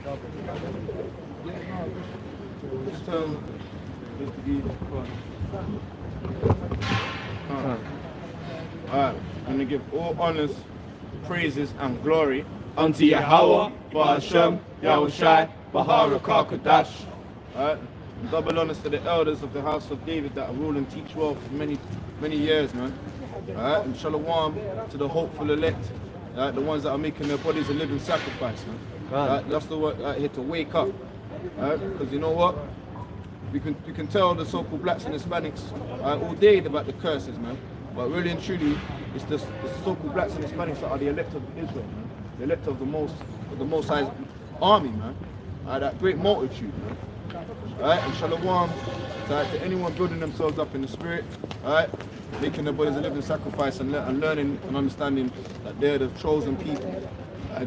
Just to be. Alright, I'm gonna give all honors, praises, and glory unto Yahweh, Ba'ashem, Yahushai, Baharakah Kadash. Alright, double honors to the elders of the house of David that rule and teach well for many years, man. Alright, and shalom to the hopeful elect, the ones that are making their bodies a living sacrifice, man. That's the word here to wake up. Because you know what? You can tell the so-called blacks and Hispanics all day about the curses, man. But really and truly, it's the so-called blacks and Hispanics that are the elect of Israel, man. The elect of the Most High army, man. That great multitude, man. Alright, and shalom to anyone building themselves up in the spirit, alright, making their bodies a living sacrifice and learning and understanding that they're the chosen people,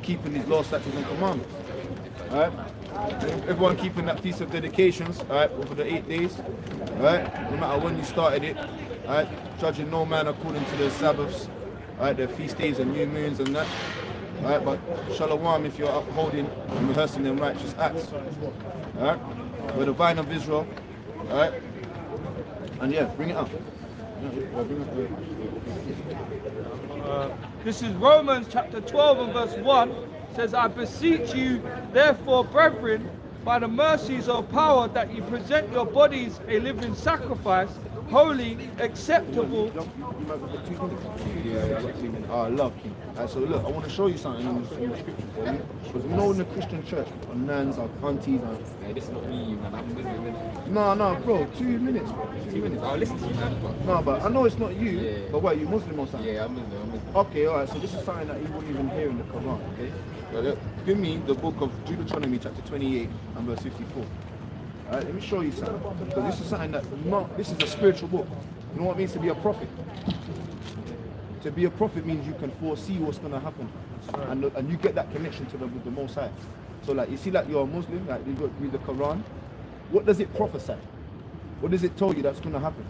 keeping these laws, statutes, and commandments. Alright. Everyone keeping that feast of dedications, alright, over the 8 days, alright, no matter when you started it, alright, judging no man according to their Sabbaths, alright, their feast days and new moons and that, alright, but shalom if you're upholding and rehearsing them righteous acts, alright, we're the vine of Israel, alright, and yeah, bring it up. This is Romans chapter 12 and verse 1. Says, I beseech you, therefore, brethren, by the mercies of power, that you present your bodies a living sacrifice, holy, acceptable. I love King. So look, I want to show you something in the scripture. Because we know in the Christian church, our nans, our aunties, this is not me, man. I'm busy. No, bro, 2 minutes, bro. 2 minutes. I'll listen to you, man. No, but I know it's not you. Yeah. But what, you Muslim or something? Yeah, I'm Muslim. Okay, alright, so this is something that you wouldn't even hear in the Quran, okay? Give me the book of Deuteronomy chapter 28 and verse 54. Alright, let me show you something. Because this is something that, this is a spiritual book. You know what it means to be a prophet? To be a prophet means you can foresee what's going to happen. And you get that connection to the Most High. So like, you see like you're a Muslim, like you go read the Quran. What does it prophesy? What does it tell you that's going to happen?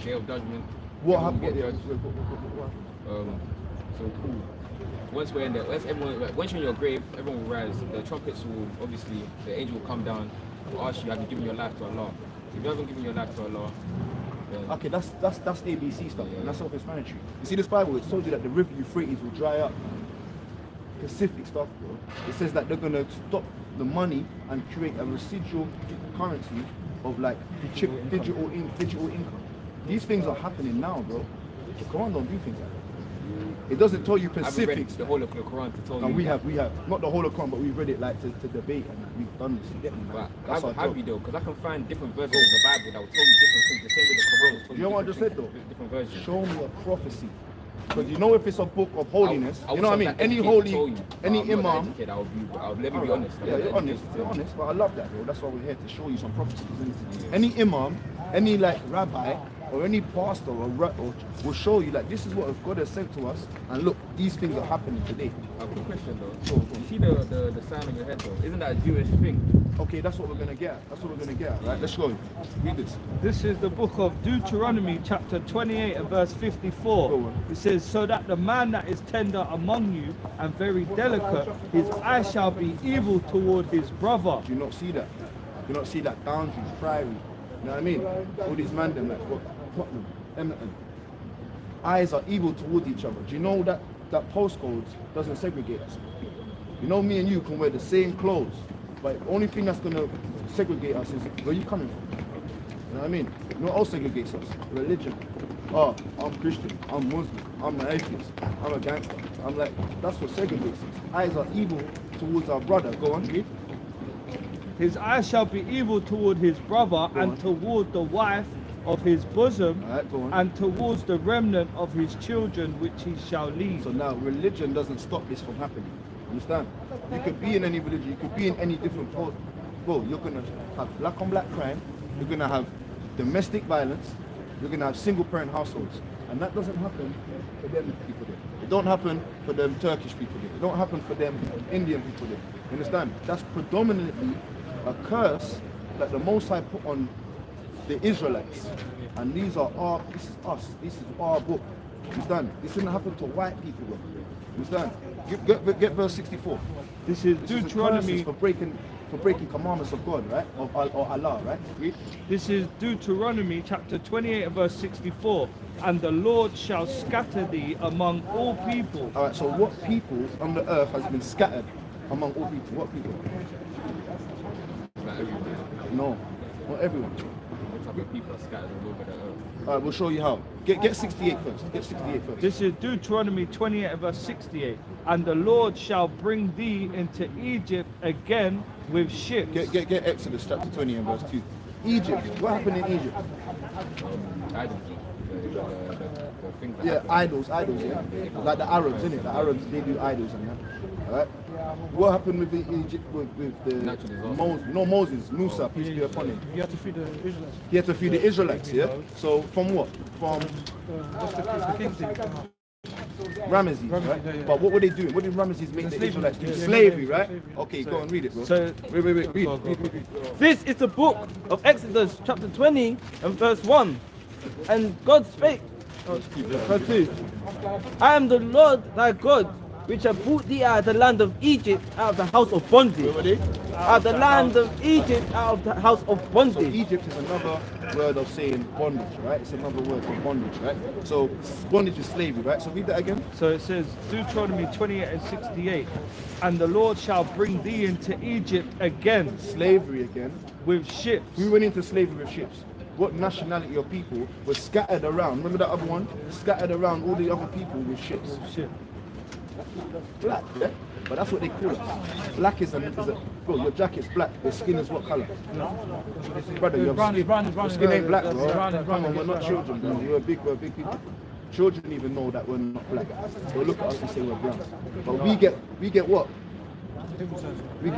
Day of judgment. What happened? So cool. Once you're in your grave, everyone will rise. The trumpets will, obviously, the angel will come down, will ask you, have you given your life to Allah? If you haven't given your life to Allah, then... Okay, that's ABC stuff, and that's self-explanatory. You see this Bible, it told you that the river Euphrates will dry up. Pacific stuff, bro. It says that they're gonna stop the money and create a residual currency of like digital income. These things are happening now, bro. The Quran don't do things like that. It doesn't tell you specifics. The whole of the Quran to tell you. We have not the whole of Quran, but we've read it like to debate, and we've done this. You get me, man? But have you though? Because I can find different versions of the Bible that will tell you different things. The same with the Quran will tell you know what I just said though? Different versions. Show me a prophecy. Because you know if it's a book of holiness, you know what I mean? Any imam. I'll let me be honest. Yeah, you're honest, but I love that, bro. That's why we're here to show you some prophecies. Any imam, any like rabbi, or any pastor will show you like this is what God has sent to us, and look, these things are happening today. I've got a question though. So, you see the sign on your head though? Isn't that a Jewish thing? Okay, that's what we're gonna get. Right? Let's go. Read this. This is the book of Deuteronomy chapter 28 and verse 54. It says, so that the man that is tender among you and very delicate, his eye shall be evil toward his brother. Do you not see that? Do you not see that boundaries, priory? You know what I mean? All these man them like Tottenham, Everton. Eyes are evil towards each other. Do you know that postcodes doesn't segregate us? You know me and you can wear the same clothes, but the only thing that's gonna segregate us is where you coming from. You know what I mean? You know what else segregates us? Religion. Oh, I'm Christian, I'm Muslim, I'm an atheist, I'm a gangster. I'm like, that's what segregates us. Eyes are evil towards our brother. Go on, read. His eye shall be evil toward his brother, and toward the wife of his bosom, and towards the remnant of his children which he shall leave. So now religion doesn't stop this from happening. Understand? You could be in any religion, you could be in any different port. Bro, you're gonna have black on black crime, you're gonna have domestic violence, you're gonna have single parent households. And that doesn't happen for them people there. It don't happen for them Turkish people there. It don't happen for them Indian people there. You understand? That's predominantly a curse that the Most High put on the Israelites. And this is us. This is our book. Understand? This didn't happen to white people. Understand? Get verse 64. This is This is the Deuteronomy. curses for breaking commandments of God, right? Or Allah, right? Read. This is Deuteronomy chapter 28 and verse 64. And the Lord shall scatter thee among all people. All right. So what people on the earth has been scattered among all people? What people? Not everyone. No, not everyone. What type of people are scattered all over the earth? All right, we'll show you how. Get 68 first. Get 68 first. This is Deuteronomy 28 and verse 68. And the Lord shall bring thee into Egypt again with ships. Get Exodus chapter 20 and verse 2. Egypt. What happened in Egypt? Idols. The things that Yeah, happen. idols, yeah. Like the Arabs, innit? The Arabs, they do idols and that. Alright? What happened with Egypt with the Natural disaster. Moses, Musa, peace be upon him. You have to feed the Israelites. He had to feed the Israelites, yeah? So from what? From Just the king thing. Ramesses, right? yeah. But what were they doing? What did Ramesses make the Slavery. Israelites do? Yeah, Slavery, yeah, right? slavery. Okay, go on, read it, bro. So Wait, read. This is the book of Exodus, chapter 20 and verse 1. And God spake, verse 2. I am the Lord thy God, which have brought thee out of the land of Egypt, out of the house of bondage. Where were they? Out of the land of Egypt, out of the house of So bondage. Egypt is another word of saying bondage, right? It's another word for bondage, right? So bondage is slavery, right? So read that again. So it says Deuteronomy 28 and 68. And the Lord shall bring thee into Egypt again Slavery again. with ships. We went into slavery with ships. What nationality of people were scattered around? Remember that other one? Scattered around all the other people with ships. Ship. Black, yeah? But that's what they call us. Black is a bro, your jacket's black, your skin is what color? Brother, your Brown, skin, brown, brown. your skin ain't black, bro. Brown, Come brown. on, we're not children, bro. We're big people. Children even know that we're not black. They look at us and say we're brown. But we get what? We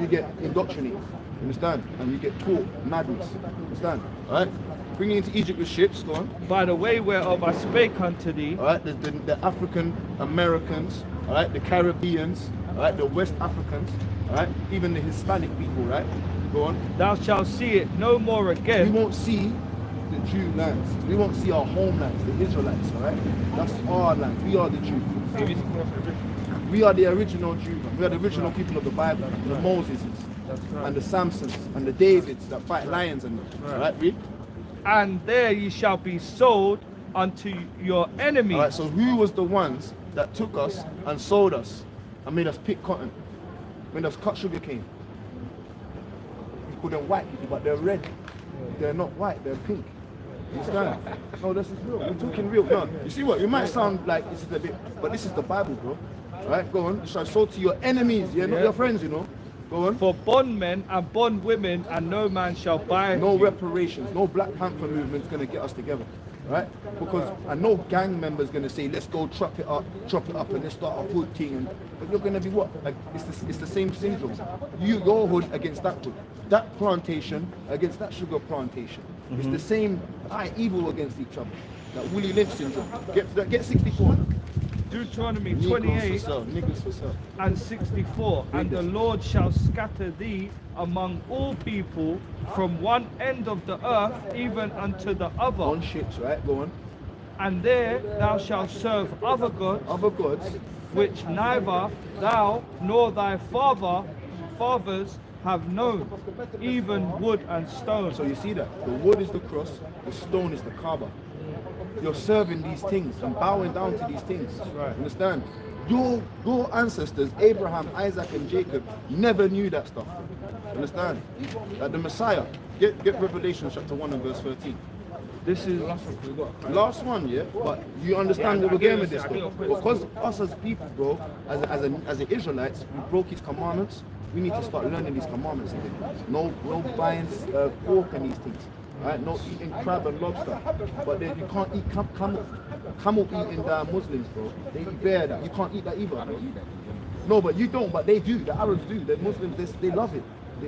get indoctrinated. Understand? And we get taught madness. Understand? Alright? Bring it into Egypt with ships, go on. By the way whereof I spake unto thee, Alright, the African Americans, alright, the Caribbeans, alright, the West Africans, alright, even the Hispanic people, right? Go on. thou shalt see it no more We again. won't see the Jew lands. We won't see our homelands, the Israelites, alright? That's our land. We are the Jews. We are the original Jews. We are the original people of the Bible, the Moses and the Samsons and the Davids that fight lions and alright, read. And there ye shall be sold unto your enemies. Alright, so who was the ones that took us and sold us and made us pick cotton, made us cut sugar cane? We call them white people, but they're red. They're not white, they're pink. You understand? No, this is real. We're talking real. No, you see what? It might sound like this is a bit, but this is the Bible, bro. Alright, go on. You shall sold to your enemies, yeah, not your friends, you know. Go on. For bondmen and bondwomen, and no man shall buy No you. reparations, no Black Panther movement's gonna get us together, right? Because I know gang members gonna say, let's go chop it up, and let's start a hood thing. But you're gonna be what? Like it's the same syndrome. Your hood against that hood, that plantation against that sugar plantation. It's the same evil against each other. That Willie Lynch syndrome. Get 64. Deuteronomy Negroes 28 for sale. Niggas for sale. and 64. And the Lord shall scatter thee among all people from one end of the earth even unto the other. On ships, right? Go on. And there thou shalt serve other gods, Other gods. which neither thou nor thy fathers have known, even wood and stone. So you see that? The wood is the cross, the stone is the Kaaba. You're serving these things and bowing down to these things. Right. Understand? Your ancestors, Abraham, Isaac, and Jacob, never knew that stuff. Understand? That the Messiah, get Revelation chapter 1 and verse 13. This is Last one, yeah? But you understand what we're getting with this, though. Because us as people, bro, as the Israelites, we broke his commandments. We need to start learning these commandments again. No buying pork and these things. Right? No eating crab and lobster. But then you can't eat camel eating Muslims, bro. They eat bear. That. You can't eat that either. No, but you don't. But they do. The Arabs do. The Muslims, they love it.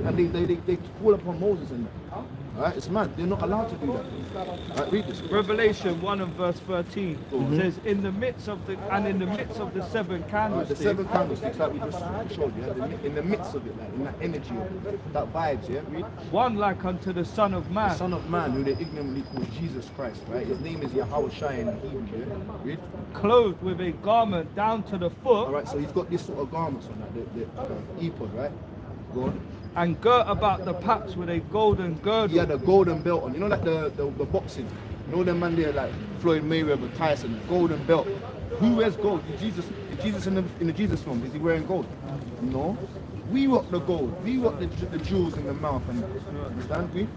And they call upon Moses and that. Alright, it's mad. They're not allowed to do that. Alright, read this. Revelation 1 and verse 13 says, in the midst of the seven Alright, candlesticks, the seven candlesticks like we just showed, yeah? In the midst of it, like in that energy of it, that vibes, yeah? Read. one like unto the Son of The Man, Son of Man, who they ignorantly call Jesus Christ, right? His name is Yahweh Shai in Hebrew, yeah? Read. clothed with a garment down to the foot, Alright, so he's got this sort of garments on, like the ephod, right? Go on. and girt about the paps with a golden girdle. He had a golden belt on. You know, like the boxing. You know, them man there, like Floyd Mayweather, Tyson, golden belt. Who wears gold? Jesus in the Jesus film, is he wearing gold? No. We rock the gold. We rock the jewels in the mouth. And understand me?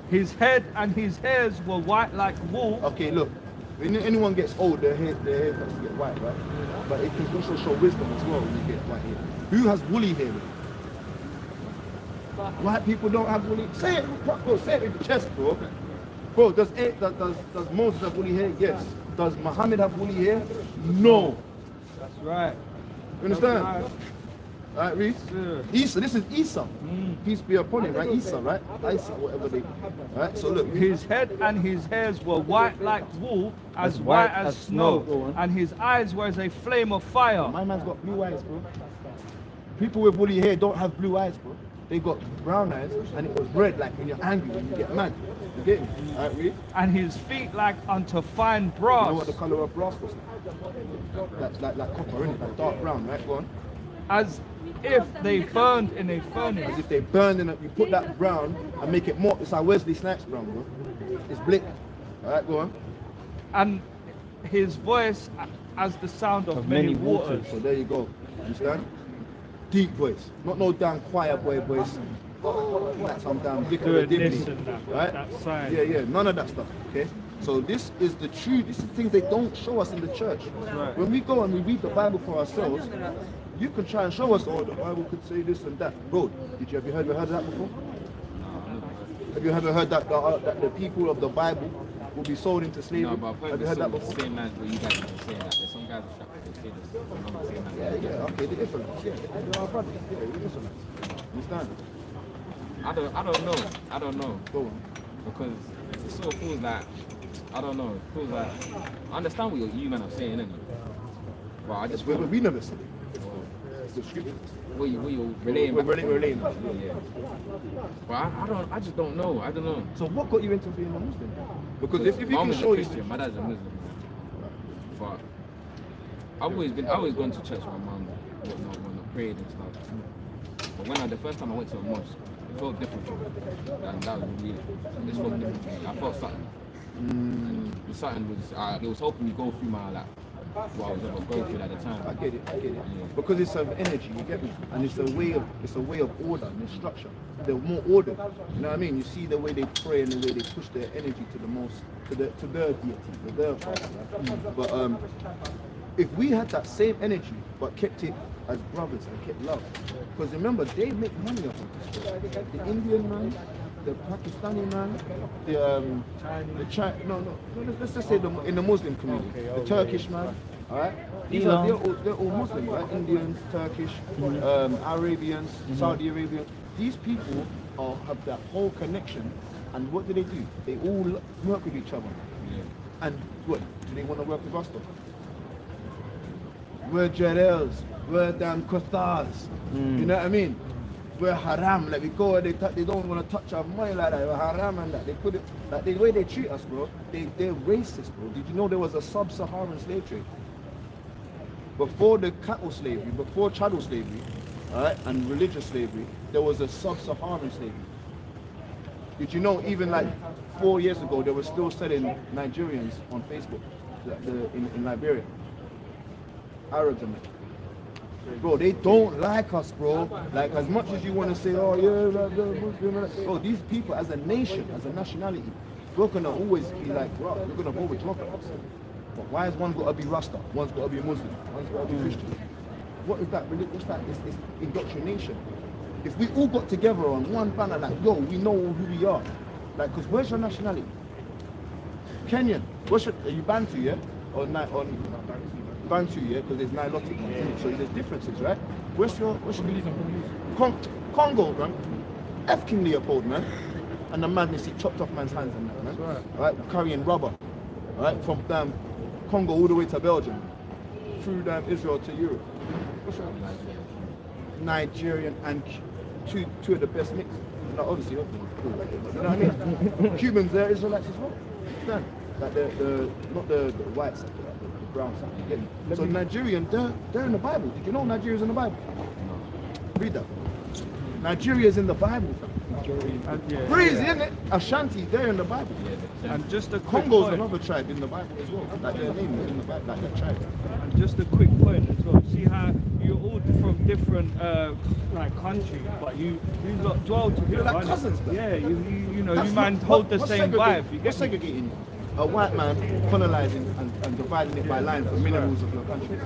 His head and his hairs were white like wool, Okay, look. When anyone gets old, their hair starts to get white, right? But it can also show wisdom as well when you get white hair. Who has woolly hair? White people don't have woolly. Say it, bro. Say it with your chest, bro. Bro, does Moses have woolly hair? Yes. Does Muhammad have woolly hair? No. that's right. You understand? Right. Alright, read. Isa, this is Isa. Peace be upon him, right? Isa, right? Isa, whatever they. Alright, so look. His head and his hairs were white like wool, as white as snow, Go on. and his eyes were as a flame of fire. My man's got blue eyes, bro. People with woolly hair don't have blue eyes, bro. They got brown eyes, and it was red, like when you're angry, when you get mad. You get me? Alright, read. And his feet like unto fine You know brass, what the color of brass was? Like copper, innit? Like dark brown, right? Go on. as if they burned in a As furnace. if they burned in it, you put that brown and make it more. It's like Wesley Snipes brown, bro. It's blick. Alright, go on. And his voice as the sound of many waters. So there you go. Understand? Deep voice. Not no damn choir boy voice. Like some damn vicar of Doing this Dibley. and that, Right? that sign. Yeah, none of that stuff. Okay? So this is the truth. This is things they don't show us in the church. right. When we go and we read the Bible for ourselves, you can try and show us, oh, the Bible could say this and that. Bro, have you heard of that before? Have you ever heard that the people of the Bible will be sold into slavery? No, but I've Have you heard that the before? same lines where you guys are saying that. There's some guys that say this. I'm not saying that. Yeah, okay, the Israelites, yeah. They're our brothers, yeah, the Israelites. Understand? I don't know. Go on. Because it sort of feels like, I don't know, it feels like, I understand what you man are saying, innit? But I just feel, We never said it. It's the scriptures. what you relaying We're back. relating. Yeah. But I just don't know. I don't know. So what got you into being a Muslim? Because if you My can mum is a show you... Christian, my dad's a Muslim. But I've always gone to church with my mum, whatnot, prayed and stuff. But the first time I went to a mosque, it felt different for me. And that was weird. This felt different for me. I felt something. And the something was, it was helping me go through my, like, what I was going through at the time. I get it. Because it's of energy, you get me? And it's a way of order and structure. They're more ordered. You know what I mean? You see the way they pray and the way they push their energy to the most, to their deity, to their father. Right? But if we had that same energy but kept it as brothers and kept love, because remember they make money off of this. The Indian man, the Pakistani man, the China, let's just say in the Muslim community, the Turkish man, all right? They're all Muslim, right? Indians, Turkish, Arabians, Saudi Arabians. These people have that whole connection, and what do? They all work with each other. And what, do they want to work with us though? We're Jarels, we're damn Qatars, you know what I mean? We're haram, like we go and they don't want to touch our money like that, we're haram and that. They put it, like the way they treat us, bro, they're racist, bro. Did you know there was a sub-Saharan slave trade? Before the cattle slavery, before chattel slavery, alright, and religious slavery, there was a sub-Saharan slavery. Did you know even like 4 years ago, they were still selling Nigerians on Facebook, in Liberia? Arabs and that. Bro, they don't like us, bro. Like, as much as you want to say, oh yeah, Muslim, bro, these people as a nation, as a nationality, we're gonna always be like, bro, we're gonna always rock at us. But why has one got to be Rasta? One's got to be Muslim. One's got to be Christian. What is that? What's that? It's indoctrination. If we all got together on one banner, like, yo, we know who we are. Like, because where's your nationality? Kenyan. Are you Bantu, yeah? Or Bantu, yeah? Because there's Nilotic ones, so there's differences, right? What's your Congo, man? F King Leopold, man. and the madness, he chopped off man's hands and that, man. That's right. Right? Carrying rubber, right? From Congo all the way to Belgium, through Israel to Europe. Nigerian and two of the best mixes. No, obviously, you know what I mean? Cubans, they're Israelites as well. Understand? Like the not the whites, like the browns. You get me? So Nigerian, they're in the Bible. Did you know Nigeria's in the Bible? Read that. Nigeria's in the Bible. Yeah. Crazy, isn't it? Ashanti, they're in the Bible. And just a quick Congo's point. another tribe in the Bible as well. Like their name is in the Bible, like their tribe. And just a quick point as well. See how you're all from different like countries, but you lot dwell together. like aren't you? cousins, man. Yeah, you know, That's you man not- hold the what's same segregate- vibe. You What's get me? segregating you? A white man colonizing and dividing it by line for minerals of your country.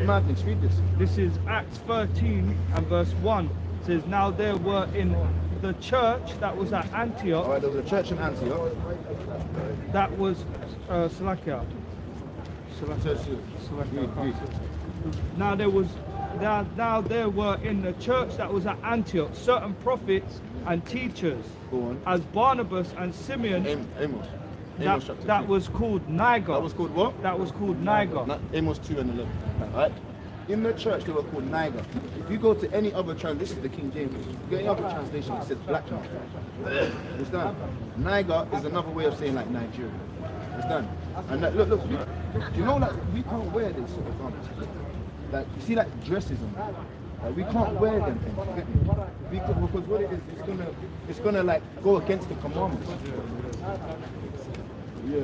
Madness, read this. This is Acts 13 and verse 1. It says, now there were in the church that was at Antioch, Alright, there was a church in Antioch. that was Salakia. Read. Now there were in the church that was at Antioch certain prophets and teachers, Go on. as Barnabas and Simeon, Amos. that, Amos chapter that 2. was called Niger. That was called what? That was called Niger. Amos 2 and 11. Alright? In the church they were called Niger. If you go to any other translation, this is the King James. If you go to any other translation, it says black man. Understand? Niger is another way of saying like Nigeria. Understand? And like, look, do you know like we can't wear this sort of garments? Like you see like dresses and that. Like, we can't wear them things. You get me? Because what it is, it's gonna like go against the commandments. Yeah.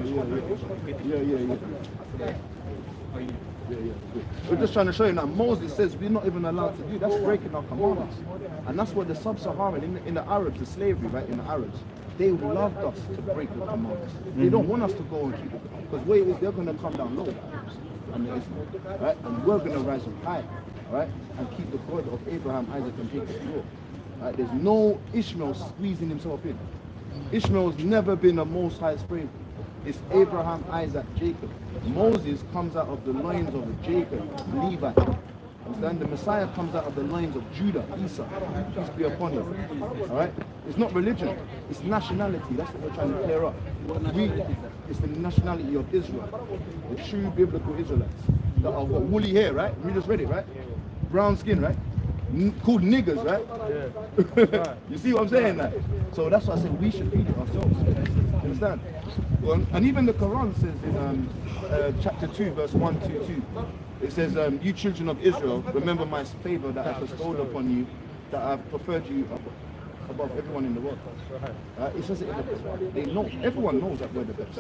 We're just trying to show you that Moses says we're not even allowed to do. That's breaking our commandments. And that's what the sub-Saharan, in the Arabs, the slavery, right, in the Arabs, they loved us to break the commandments. They don't want us to go and keep it. Because what it is, they're going to come down low, the Arabs and the Islam, right? And we're going to rise up high, right? And keep the God of Abraham, Isaac, and Jacob pure. Right? There's no Ishmael squeezing himself in. Ishmael's never been a Most High's favorite. It's Abraham, Isaac, Jacob. Moses comes out of the loins of Jacob, Levi. Understand? The Messiah comes out of the loins of Judah, Esau. Peace be upon him. Alright? It's not religion, it's nationality. That's what we're trying to clear up. It's the nationality of Israel. The true biblical Israelites. That are got woolly hair, right? We just read it, right? Brown skin, right? Called niggers, right? You see what I'm saying? Like? So that's why I said we should read it ourselves. Understand? Well, and even the Quran says in chapter 2, verse 1 to 2, it says, you children of Israel, remember my favor that I bestowed upon you, that I've preferred you above everyone in the world. It says it in the Quran. They know, everyone knows that we're the best.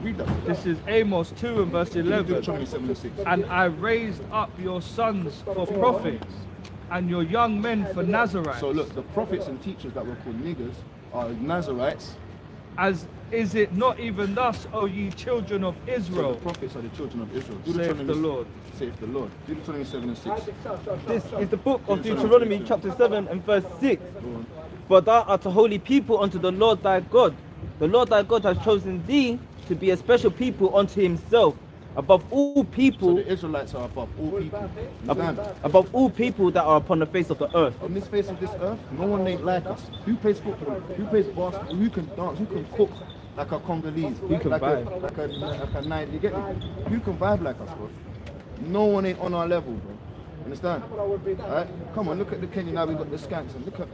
Read that. This is Amos 2 and verse 11. Deuteronomy 7:6. And I raised up your sons for prophets and your young men for Nazarites. So look, the prophets and teachers that were called niggers are Nazarites. As is it not even thus, O ye children of So Israel? the prophets are the children of Israel. Saith the Lord. Saith the Lord. Deuteronomy 7:6. This is the book of Deuteronomy chapter 7 and verse 6. For thou art a holy people unto the Lord thy God. The Lord thy God has chosen thee to be a special people unto himself, above all So people, the Israelites are above all people. Understand? above all people that are upon the face of the earth. On this face of this earth, no one ain't like us. Who plays football? Who plays basketball? Who can dance? Who can cook like a Congolese? Who can like vibe? like a Nile? You get me? Who can vibe like us, bro? No one ain't on our level, bro. Understand? Alright? Come on, look at the Kenya now. We got the skanks and look at.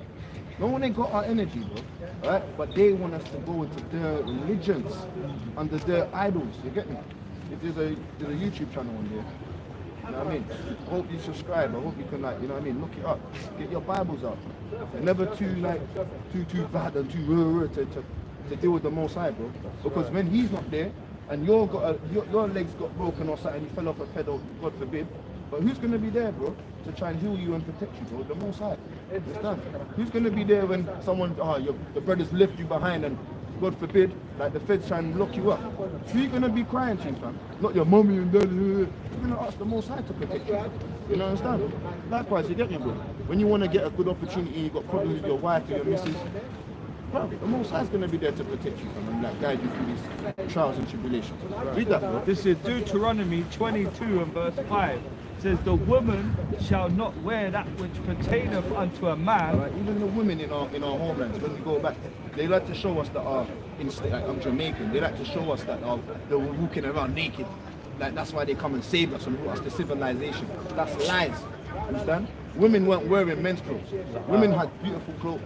No one ain't got our energy, bro. Alright? But they want us to go into their religions, under their idols. You get me? If there's a YouTube channel on there. You know what I mean? I hope you subscribe. I hope you can like, you know what I mean? Look it up. Get your Bibles out. And never too bad and too to deal with the Most High, bro. Because when he's not there and your legs got broken or something, you fell off a pedal, God forbid. But who's gonna be there, bro, to try and heal you and protect you, bro? The Most High. Understand? Who's gonna be there when someone, the brothers lift you behind and God forbid, like the feds try and lock you up? Who you gonna be crying to, fam? Not your mommy and daddy. You're gonna ask the Most High to protect you. You know, understand? Likewise, you get me, bro. When you wanna get a good opportunity, you got problems with your wife or your missus, bro, the Most High's gonna be there to protect you, fam, and like guide you through these trials and tribulations. Read that, bro. This is Deuteronomy 22 and verse 5. says, the woman shall not wear that which pertaineth unto a man. Alright, even the women in our homelands, when we go back, they like to show us that I'm Jamaican. They like to show us that they were walking around naked. Like that's why they come and save us and brought us to civilization. That's lies. Understand? Women weren't wearing men's clothes. Women had beautiful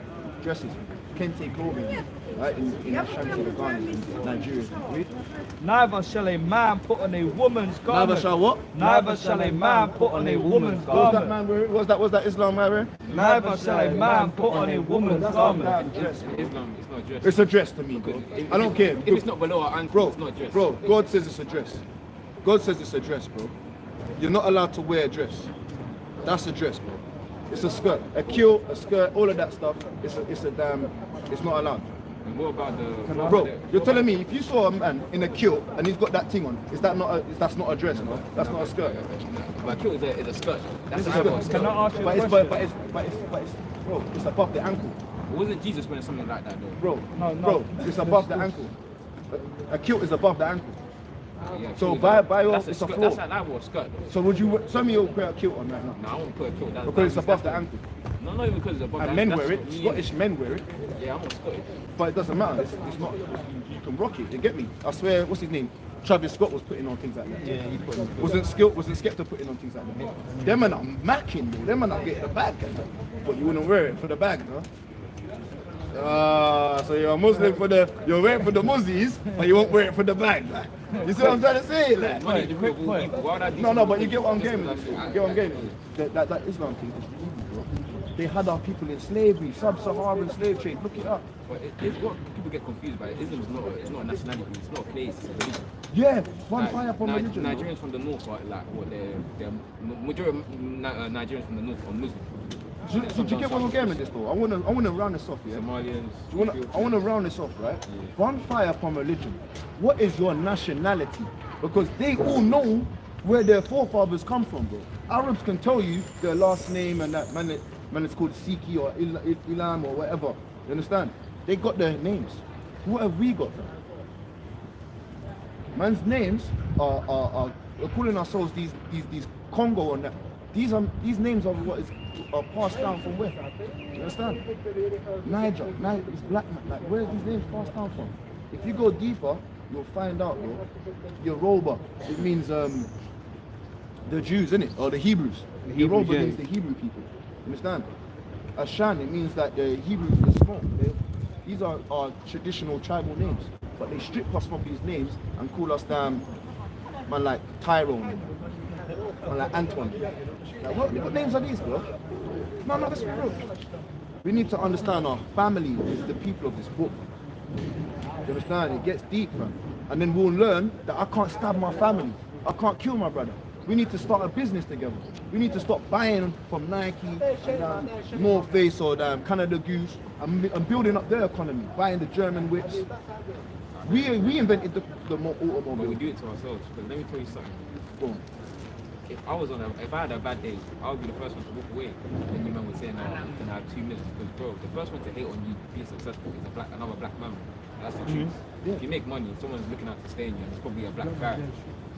dresses, kente clothing, right? In Ashanti, the Ghana, in Nigeria. Read. Neither shall a man put on a woman's garment. Neither shall what? Neither shall a man put on a woman's What was that garment. man wearing? Was that Islam man wearing? Neither shall a man put on a woman's garment. Dress. Islam, it's not dress. It's a dress to me, bro. If- I don't care. If it's not below our ankle, Bro, it's not dress. bro, God says it's a dress. God says it's a dress, bro. You're not allowed to wear a dress. That's a dress, bro. It's a skirt, a kilt, a skirt, all of that stuff. It's not allowed. And what about the... Bro, you're telling me if you saw a man in a kilt and he's got that thing on, that's not a dress, no? That's not a skirt. But kilt is a skirt. That's a It's a skirt. skirt. Can I ask you a But it's, question? but it's, bro, it's above the ankle. Wasn't Jesus wearing something like that though? Bro, No. bro, it's above the ankle. A kilt is above the ankle. Yeah, So kilt by is- your, that's it's a skirt. floor. That's like that was skirt. So would you, tell me you'll wear a kilt on right now? No, I won't put a kilt. Because it's above the ankle. No, not even because it's above And the men ankle. wear it, That's what Scottish men wear it, Yeah, I'm not Scottish. but it doesn't matter. It's not, you can rock it, you get me? I swear, what's his name? Travis Scott was putting on things like that. Yeah, he put on. Wasn't Skepta putting on things like that? Them man are macking, bro. Them man are getting the bag. But you wouldn't wear it for the bag, no? So you're a Muslim you're wearing for the Muzzies, but you won't wear it for the bag. Like. You see what I'm trying to say? Like? Money is the root of all evil. Why would I do No, something but you with get what I'm this? getting. You get what I'm getting. That Islam thing is evil, bro. They had our people in slavery, sub-Saharan slave trade. Look it up. But it's what people get confused by. Islam is not a nationality. It's not a place. It's a religion. Yeah, one Like, fire upon religion. bro. Nigerians from the north are like what they're majority of Nigerians from the north are Muslim. Do you get what I'm getting with this though? I wanna round this off, yeah. Somalians. I want to round this off, right? One fire upon religion. What is your nationality? Because they all know where their forefathers come from, bro. Arabs can tell you their last name and that man is called Siki or Ilam or whatever. You understand? They got their names. What have we got? Man's names are we're calling ourselves these Congo and that. These names are are passed down from where? You understand? Niger, it's black man. Like, where is these names passed down from? If you go deeper, you'll find out, bro. Yoruba, it means the Jews, innit? Or the Hebrews. Yoruba means the Hebrew people. You understand? Ashan, it means that the Hebrews are small. These are our traditional tribal names. But they strip us from these names and call us man like Tyrone, man like Antoine. Like, what names are these, bro? No, that's real. We need to understand our family is the people of this book. You understand? It gets deep, man. And then we'll learn that I can't stab my family. I can't kill my brother. We need to start a business together. We need to stop buying from Nike, and, North Face or Canada Goose and building up their economy, buying the German whips. We invented the But we automobile. do it to ourselves. Because let me tell you something. Boom. If I had a bad day, I would be the first one to walk away. And you man would say, no, you can have 2 minutes. Because bro, the first one to hate on you being successful is another black man. That's the truth. Yeah. If you make money, someone's looking out to stay in you, and it's probably a black guy.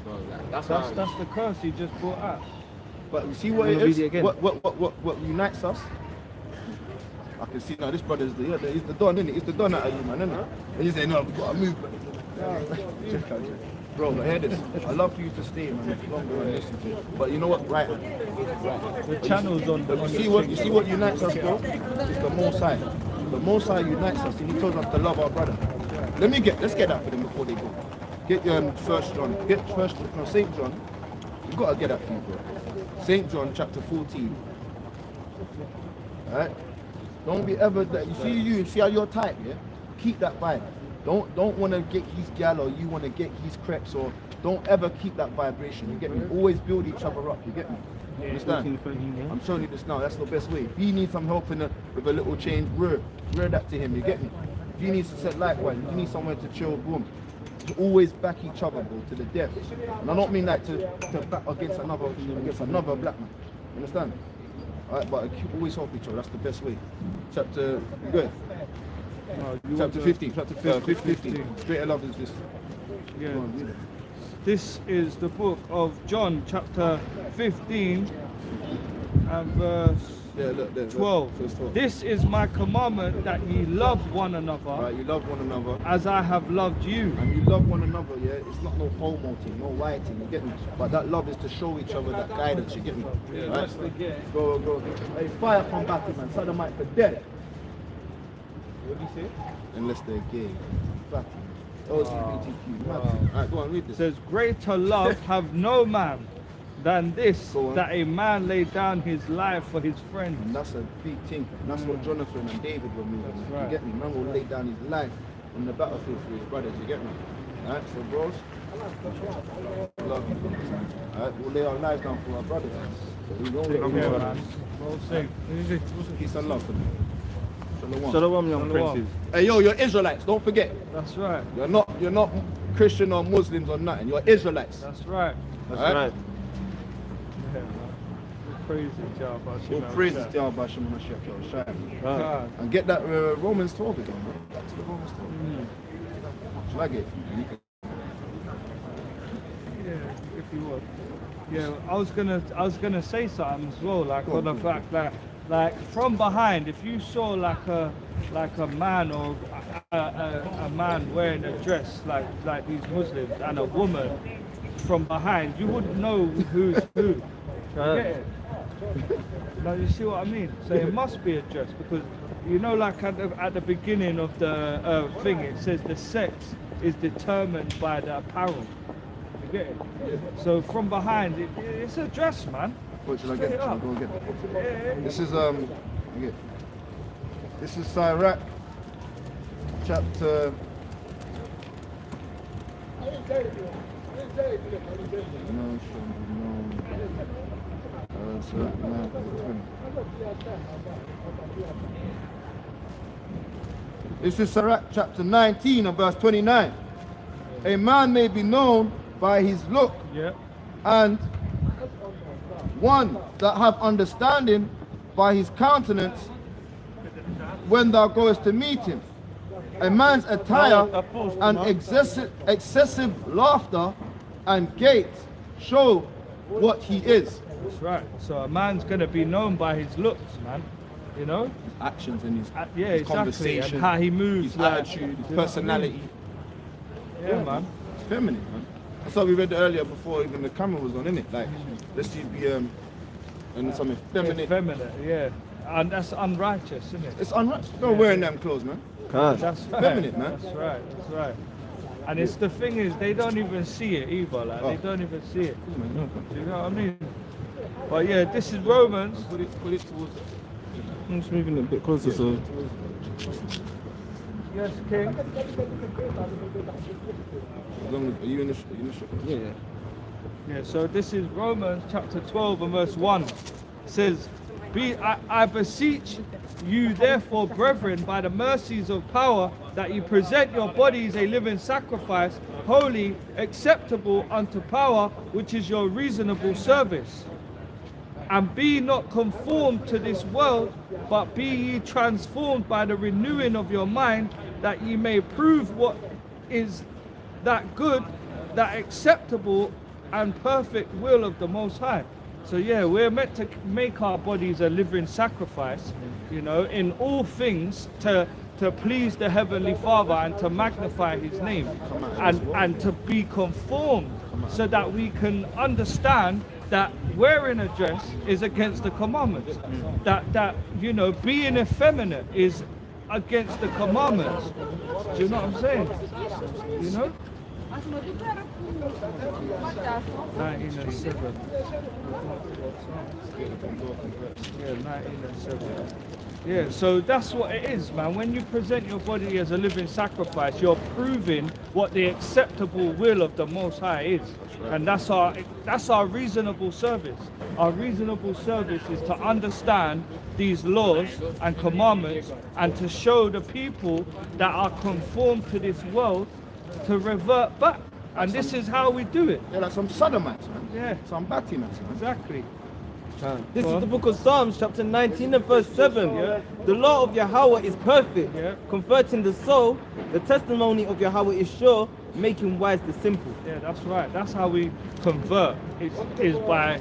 So like, that's the curse he just brought out. But you see what We'll it read is? it again. What unites us? I can see now this brother's he's the don, innit? He's the don out of you, man, innit? And you say, no, we've got to move. Bro, but hear this. I love for you to stay, man, longer and listen to it. But you know what? Right. The channel's on. But you see what unites us, bro? It's the Most High. The Most High unites us, and He tells us to love our brother. Let's get that for them before they go. Get First John. Saint John. You gotta get that for you, bro. Saint John chapter 14. Alright? Don't be ever that you see how you're tight, yeah? Keep that vibe. Don't wanna get his gal or you wanna get his crepes or don't ever keep that vibration. You get me? Always build each other up, you get me? You understand? I'm showing you this now, that's the best way. If he needs some help with a little change, wear that to him, you get me? If he needs to set likewise, if you need somewhere to chill, boom. To always back each other, bro, to the death. And I don't mean like to back against another black man. You understand? Alright, but always help each other, that's the best way. Chapter, good. Chapter 15, chapter 15. Greater love is this. Yeah. Go on, read it. This is the book of John, chapter 15 and verse Yeah, look there. 12. Verse 12. This is my commandment, that ye love one another Right, you love one another. as I have loved you. And you love one another, yeah? It's not no homo thing, no white thing, you get me? But that love is to show each other that guidance, you get me? Right? Go. Hey, fire from battle, man. Sodomite for dead. What do you say? Unless they're gay. Battle. LGBTQ. Alright, go on, read It this. says, greater love have no man than this, Go on. that a man lay down his life for his And friends. that's a big thing. And that's what Jonathan and David were moving. That's You right. get me? Man will lay down his life on the battlefield for his brothers, you get me? Alright, so bros, love you. Alright, we'll lay our lives down for our brothers. So we don't Take let care, them man. Well said. Peace and love for them. Shalom. Shalom, young Shalom. princes. Hey yo, you're Israelites, don't forget. That's right. You're not Christian or Muslims or nothing. You're Israelites. That's right. That's Alright. right. Yeah, man. All praises, Jah, Bashim, All man. praises to our Basham Mashiach Yahushua. Right. God. And get that Romans 12 again, man. Back to the Romans 12. Shall I get it? Yeah, if you would. Yeah, I was gonna say something as well, like Go on the on. fact that, like from behind, if you saw like a man or a man wearing a dress like these Muslims and a woman from behind, you wouldn't know who's who. You get it? Now you see what I mean? So it must be a dress, because you know, like at the beginning of the thing, it says the sex is determined by the apparel. You get it? So from behind, it's a dress, man. What shall I Straight get? Shall I up. go get it? Yeah. This is okay. This is Sirach chapter. This is Sirach chapter 19 and verse 29. A man may be known by his look, Yeah. and one that have understanding by his countenance when thou goest to meet him. A man's attire and excessive laughter and gait show what he is. That's right. So a man's gonna be known by his looks, man. You know? His actions and his, Yeah, his exactly. conversation, And how he moves, his like, attitude, you know his what I mean? personality. Yeah, man. It's feminine, man. That's what we read earlier before even the camera was on, innit? Like, let's see, be and something feminine. Effeminate, yeah. And that's unrighteous, isn't it? It's unrighteous. Don't wearing them clothes, man. God. That's right. Feminine, man. That's right. That's right. And it's the thing is, they don't even see it either. Like they don't even see it. Do you know what I mean? But yeah, this is Romans. Put it towards. I'm just moving a bit closer, so. Yes, King. As long as, are you in the Yeah. Yeah. So this is Romans chapter 12 and verse 1. It says, I beseech you therefore, brethren, by the mercies of power, that you present your bodies a living sacrifice, holy, acceptable unto power, which is your reasonable service. And be not conformed to this world, but be ye transformed by the renewing of your mind, that ye may prove what is that good, that acceptable and perfect will of the Most High. So yeah, we're meant to make our bodies a living sacrifice, you know, in all things to please the Heavenly Father and to magnify His name, and to be conformed, so that we can understand that wearing a dress is against the commandments. That you know, being effeminate is against the commandments. Do you know what I'm saying? You know? 1907. Yeah, 1907. Yeah, so that's what it is, man. When you present your body as a living sacrifice, you're proving what the acceptable will of the Most High is. And that's our reasonable service. Our reasonable service is to understand these laws and commandments and to show the people that are conformed to this world to revert back. And this is how we do it. Yeah, like some sodomites, man. Yeah, Some battimites, man. exactly. This is the book of Psalms, chapter 19 and verse 7. Yeah. The law of Yahweh is perfect, Yeah. comforting the soul. The testimony of Yahweh is sure, making wise the simple. Yeah, that's right. That's how we convert. Is by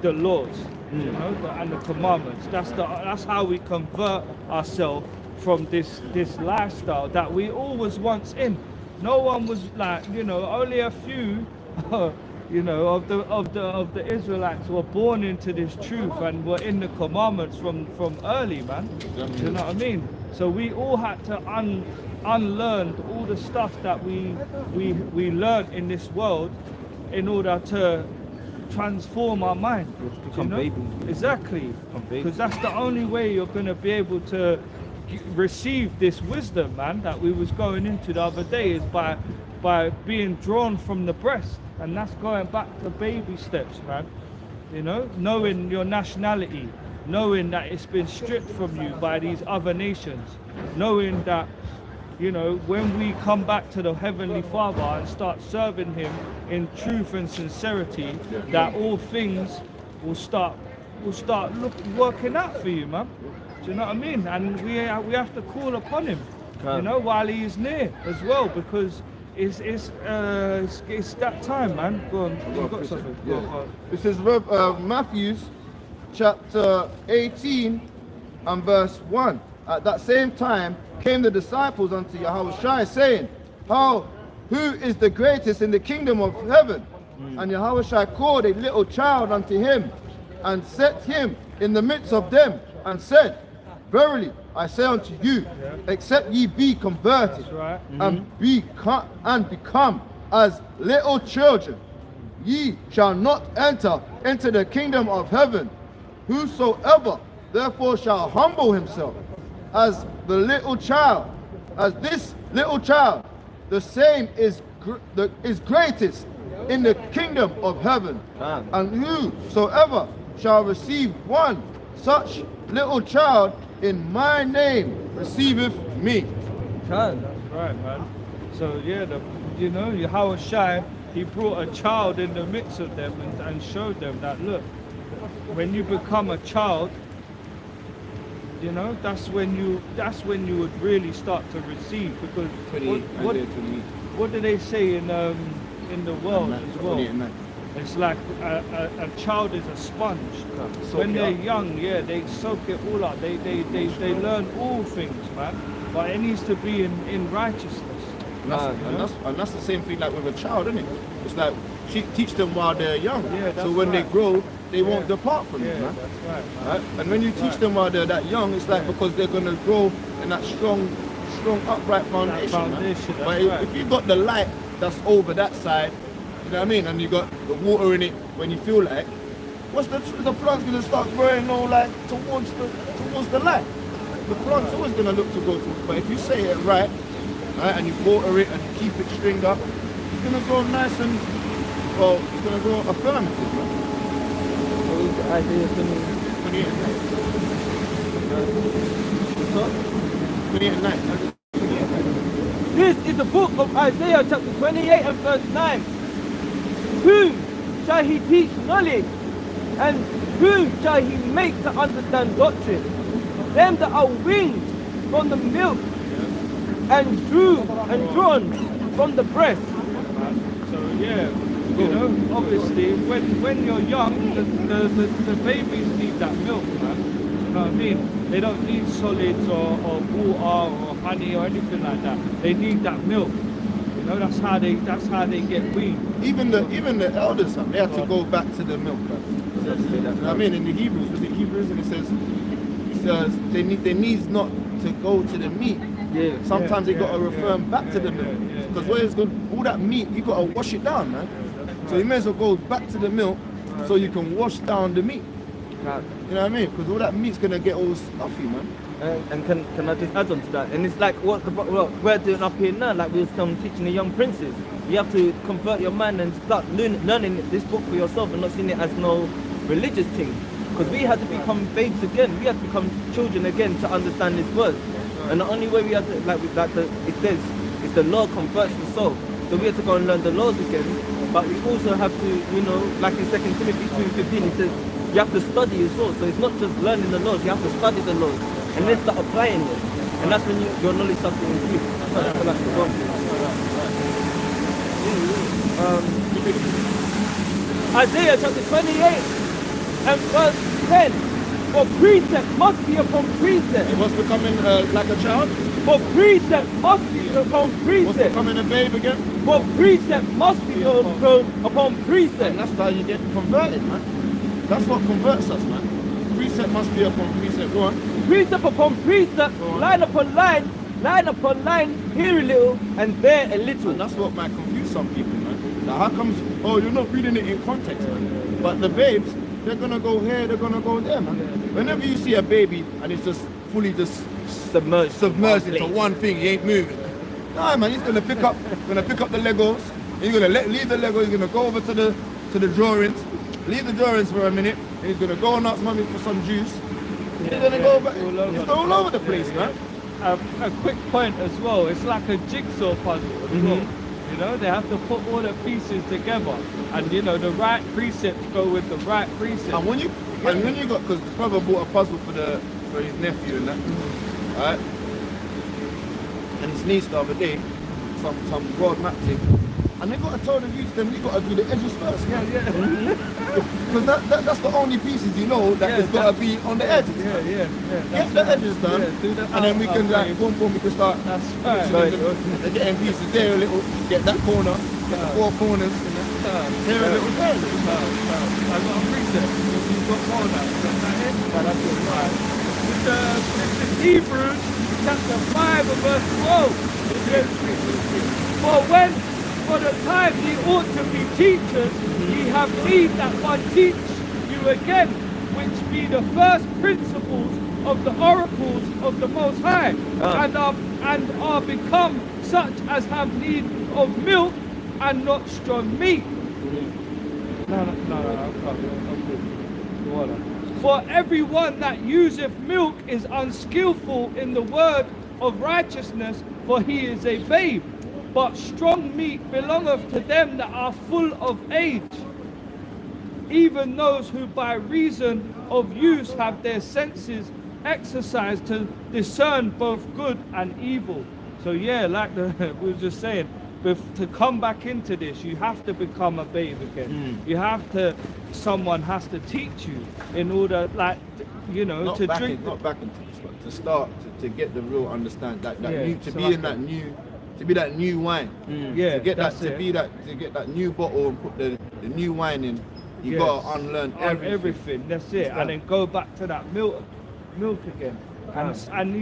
the laws, you know, and the commandments. That's how we convert ourselves from this lifestyle that we all was once in. No one was like, you know, only a few, you know, of the Israelites were born into this truth and were in the commandments from early, man. Do you know what I mean? So we all had to unlearn all the stuff that we learned in this world in order to transform our mind. Become babies. Exactly. babies. Because that's the only way you're going to be able to receive this wisdom, man, that we was going into the other day, is by being drawn from the breast. And that's going back to baby steps, man. You know, knowing your nationality, knowing that it's been stripped from you by these other nations, knowing that, you know, when we come back to the Heavenly Father and start serving Him in truth and sincerity, that all things will start working out for you, man. Do you know what I mean? And we have to call upon Him, you know, while He is near as well, because it's that time, man. Go on, you've got something. Go on. This is Matthew chapter 18 and verse 1. At that same time came the disciples unto Yahushua, saying, who is the greatest in the kingdom of heaven? And Yahushua called a little child unto him, and set him in the midst of them, and said, Verily I say unto you, except ye be converted, right. and become as little children, ye shall not enter into the kingdom of heaven. Whosoever therefore shall humble himself as the little child, as this little child, the same is greatest in the kingdom of heaven. And whosoever shall receive one such little child in my name receiveth me. That's right, man. So yeah, you know, Yahushua, He brought a child in the midst of them and showed them that, look, when you become a child, you know, that's when you would really start to receive, because what do they say in the world as well? It's like a child is a sponge. When they're young, yeah, they soak it all up. They learn all things, man. But it needs to be in righteousness. And that's the same thing like with a child, isn't it? It's like teach them while they're young. Yeah, that's so when right. they grow, they won't depart from it, man. That's right, man. Right? And when you teach them while they're that young, it's like because they're gonna grow in that strong upright foundation. Man. But if you've got the light that's over that side, you know what I mean, and you got the water in it when you feel like, what's the plant's gonna start growing all like towards the light. The plant's always gonna look to go towards. But if you say it right, and you water it and you keep it stringed up, it's gonna grow nice and it's gonna grow affirmative, man. Isaiah 28 and 9. This is the book of Isaiah chapter 28 and verse 9. Whom shall he teach knowledge? And whom shall he make to understand doctrine? Them that are weaned from the milk and drawn from the breast. So yeah, you know, obviously when you're young, the babies need that milk, man. You know what I mean? They don't need solids or water or honey or anything like that. They need that milk. You know, that's how they get weaned. Even the elders, they had to go back to the milk. You know what I mean? In the Hebrews, was it Hebrews? And it says they need not to go to the meat. Yeah. Sometimes they got to refer back to the milk. Because where it's good, all that meat, you got to wash it down, man. So you may as well go back to the milk so you can wash down the meat. You know what I mean? Because all that meat's going to get all stuffy, man. And can I just add on to that? And it's like what we're doing up here now, like we were teaching the young princes. You have to convert your mind and start learning this book for yourself and not seeing it as no religious thing. Because we had to become babes again. We had to become children again to understand this word. And the only way we had to, it says, is the law converts the soul. So we have to go and learn the laws again. But we also have to, you know, like in 2 Timothy 2:15, it says, you have to study as well. So it's not just learning the laws, you have to study the laws. And then start applying it. And that's when your knowledge starts to increase. That's what I like to go. Isaiah chapter 28 and verse 10. For precept must be upon precept. He was becoming like a child. For precept must be upon Was precept. becoming a babe again. For precept must be upon And precept. that's how you get converted, man. That's what converts us, man. Precept must be upon precept. Go on. Precept upon precept, line upon line here a little and there a little. And that's what might confuse some people, man. Now, how comes, oh, you're not reading it in context, man. But the babes, they're gonna go here, they're gonna go there, man. Whenever you see a baby and it's just fully just submerged into one thing, he ain't moving. Nah, man, he's gonna pick up the Legos. He's gonna leave the Legos. He's gonna go over to the drawings, leave the drawings for a minute. And he's gonna go and ask mommy for some juice. He's gonna go back. He's all over the place, man. A quick point as well, it's like a jigsaw puzzle as well. You know, they have to put all the pieces together, and you know, the right precepts go with the right precepts. And when you got, because the brother bought a puzzle for his nephew and that, alright, and his niece the other day, some world map thing, and they got to tell the youth them you got to do the edges first. Because that's the only pieces you know that it's got to be on the edges. Get the edges done, and then we can like boom boom, we can start. That's right. They're getting pieces there a little, get that corner, get the four corners, there a little, there a little. I got a precept. You've got more now. Is that it? That's good. This is Hebrews chapter 5 and verse 12. For the time ye ought to be teachers, ye have need that one teach you again, which be the first principles of the oracles of the Most High, and are become such as have need of milk and not strong meat. No. For everyone that useth milk is unskillful in the word of righteousness, for he is a babe. But strong meat belongeth to them that are full of age, even those who by reason of use have their senses exercised to discern both good and evil. So yeah, like we were just saying, to come back into this, you have to become a babe again. You have to, someone has to teach you in order, like, you know, Not to back drink. not back into this, but to start to get the real understand that Yeah, new, to so be like in that new. To be that new wine, Yeah, to get that, that's to it. be that, to get that new bottle and put the new wine in, you Yes. gotta unlearn On everything. That's it. And then go back to that milk again. And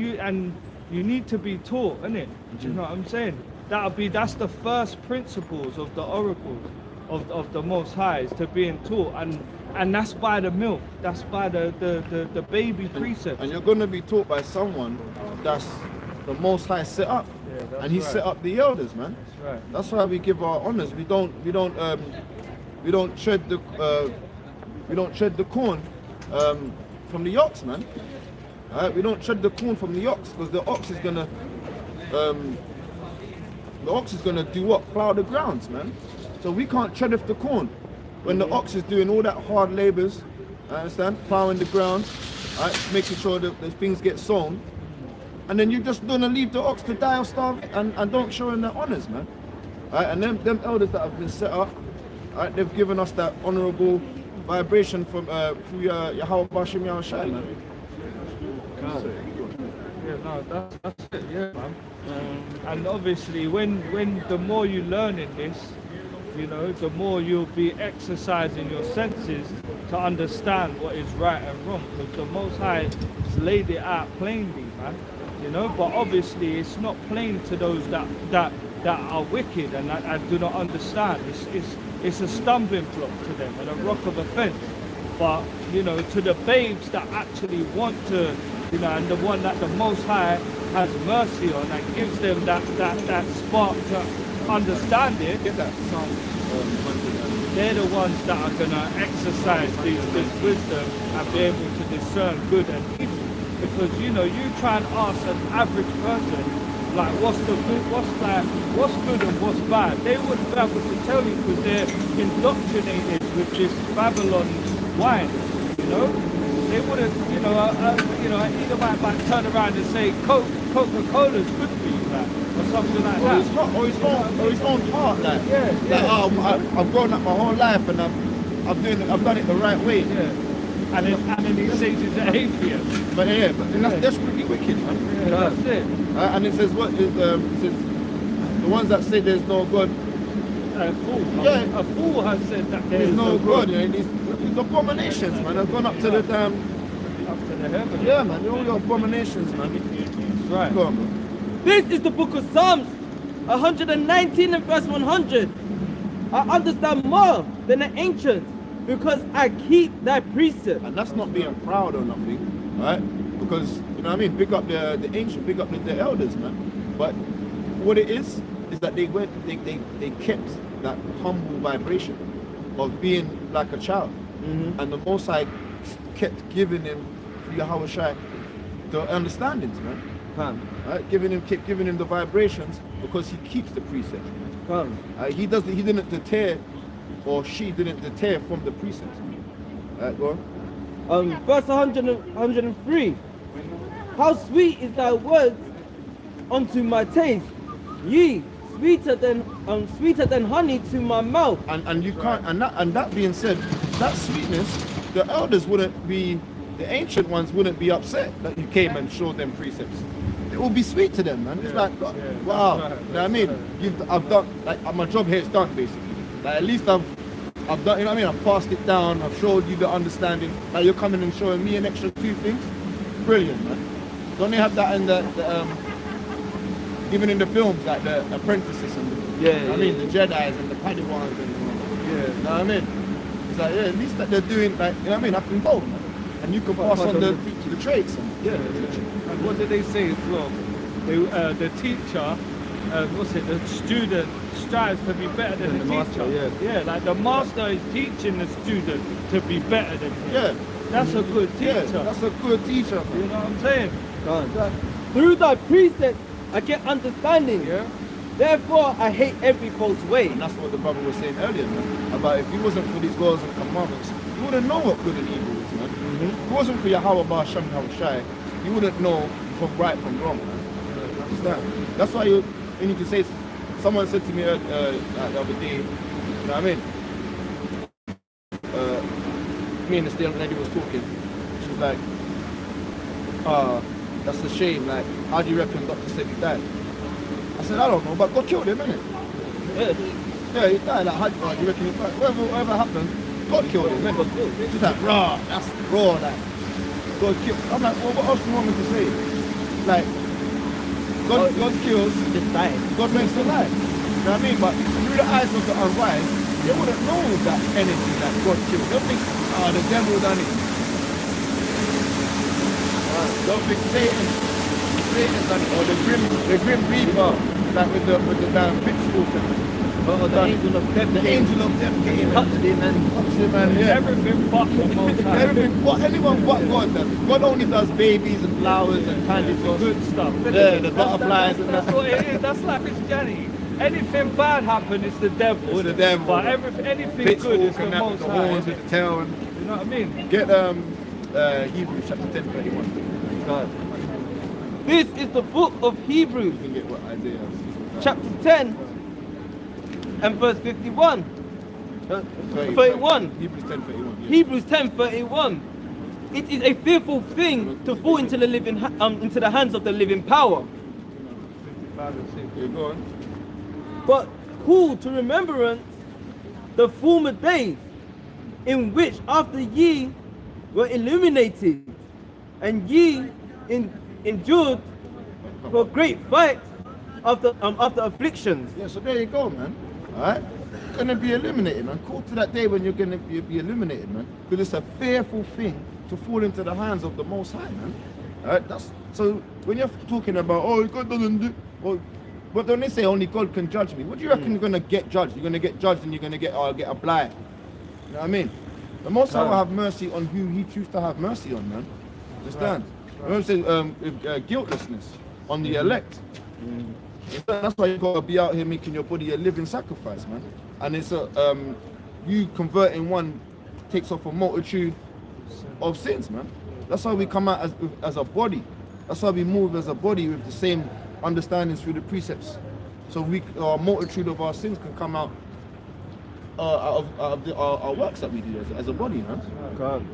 you need to be taught, innit? Do you know what I'm saying? That's the first principles of the oracles of the Most High, is to being taught, and that's by the milk. That's by the baby precepts. And you're gonna be taught by someone that's the Most High set up, that's and He right. set up the elders, man. That's right. That's why we give our honors. We don't tread the corn from the ox, man. Alright, we don't tread the corn from the ox, because the ox is gonna do what? Plow the grounds, man. So we can't tread off the corn when the ox is doing all that hard labors. I understand, plowing the grounds, alright, making sure that the things get sown. And then you're just gonna leave the ox to die of starve and don't show him their honors, man. Alright, and them elders that have been set up, alright, they've given us that honorable vibration from through Yahweh Bashim Yahushai, man. Yeah, no, that's it, yeah, man. And obviously, when the more you learn in this, you know, the more you'll be exercising your senses to understand what is right and wrong, because the Most High has laid it out plainly, man. You know, but obviously it's not plain to those that are wicked and that do not understand. It's a stumbling block to them and a rock of offense. But you know, to the babes that actually want to, you know, and the one that the Most High has mercy on and gives them that spark to understand it, Get that Psalm 100. they're the ones that are gonna exercise this wisdom and be able to discern good and evil. Because you know, you try and ask an average person, like, what's good and what's bad, they wouldn't be able to tell you, because they're indoctrinated with this Babylon wine. You know, they wouldn't. You know, either might turn around and say Coca-Cola is good for you. like, or something like Or that. his own heart, like, Yeah, yeah. I've grown up my whole life and I've done it the right way. Yeah. And then he says he's an atheist. But that's pretty wicked, man. Yeah, that's it. And it says it says the ones that say there's no God, A fool. Yeah. A fool has said that there there's is no God. God. These abominations, man. I've gone up to the damn. Up to the heaven. Yeah, man. All your abominations, man. That's right. Go on, man. This is the book of Psalms 119 and verse 100. I understand more than the ancients because I keep thy precepts. And that's not being proud or nothing, right? Because you know what I mean. Big up the ancient, big up the elders, man. But what it is that they kept that humble vibration of being like a child, and the Most High kept giving him through Yahweh Shai the understandings, man. Come, Right? Kept giving him the vibrations because he keeps the precepts. come. He didn't deter, or she didn't deter from the precepts. Right, go on. Verse 103. How sweet is thy words unto my taste, ye sweeter than honey to my mouth. And you can't, and that being said, that sweetness, the elders wouldn't be, the ancient ones wouldn't be upset that you came and showed them precepts. It will be sweet to them, man. It's like, wow, that's right, you know what I mean? I've done, like, my job here is done, basically. Like, at least I've done, you know what I mean? I've passed it down, I've showed you the understanding. Like, you're coming and showing me an extra 2 things. Brilliant, man. Don't they have that in even in the films, like the apprentices and I mean, the Jedis and the Padawans and you know what I mean? It's like, yeah, at least that they're doing, like, you know what I mean? I can go, man. And you can pass on the traits. And what did they say as well? The teacher, the student strives to be better than the master, teacher. yeah. Like the master is teaching the student to be better than him. Yeah. That's a good teacher. Yeah, that's a good teacher, man. You know what I'm saying? Through thy precepts I get understanding. Yeah. Therefore I hate every false way. And that's what the brother was saying earlier, man. About if he wasn't for these laws and commandments, you wouldn't know what good and evil is, man. If it wasn't for Yahweh Bar Hashem Yahweh Shai, you wouldn't know from right from wrong, man. Understand? That's why you need to say, someone said to me the other day, you know what I mean? Me and the young lady was talking. She was like, that's a shame, like, how do you reckon Dr. said he died? I said, I don't know, but God killed him, innit? Yeah, he died, like, how do you reckon he died? Whatever happened, God killed him, innit? She's like, raw, that's raw, like, God killed. I'm like, well, what else do you want me to say? Like, God kills, Just dying. God makes alive. You know what I mean? But through the eyes of the unwise, they wouldn't know that energy that God killed. They'll think, the devil done it. Don't think Satan done it, or the grim reaper, like with the damn pitchfork and The angel of death. the angel of death came and touched him and touched him, and yeah. Everything but the Most High. Everything, what anyone but God does. God only does babies and flowers and candy The floss. good stuff. Yeah, the butterflies and That's that. what it is. That's like Christianity. Anything bad happen, it's the devil. It's the devil. But anything good is Pitchfork the and that, Most with the High. horns with the tail. And You know what I mean? get Hebrews chapter 10:31. God. This is the book of Hebrews, You can get what Isaiah chapter 10 and verse 51. 31. Hebrews 10:31. Yeah. Hebrews 10:31. It is a fearful thing to fall into the hands of the living power, Yeah, go on. but call to remembrance the former days, in which after ye were illuminated, and ye endured for great fight after afflictions. Yeah, so there you go, man. Alright? You're gonna be illuminated, man. Call to that day when you're gonna be illuminated, man. Because it's a fearful thing to fall into the hands of the Most High, man. Alright? So when you're talking about, oh, God doesn't do, but when they say only God can judge me, what do you reckon you're gonna get judged? You're gonna get judged and you're gonna get a blind. You know what I mean? The Most High will have mercy on who He chooses to have mercy on, man. Understand? Remember, say guiltlessness on the elect. That's why you gotta be out here making your body a living sacrifice, man. And it's you converting one takes off a multitude of sins, man. That's why we come out as a body. That's why we move as a body with the same understandings through the precepts. So our multitude of our sins can come out out of our works that we do as a body, man. Can't.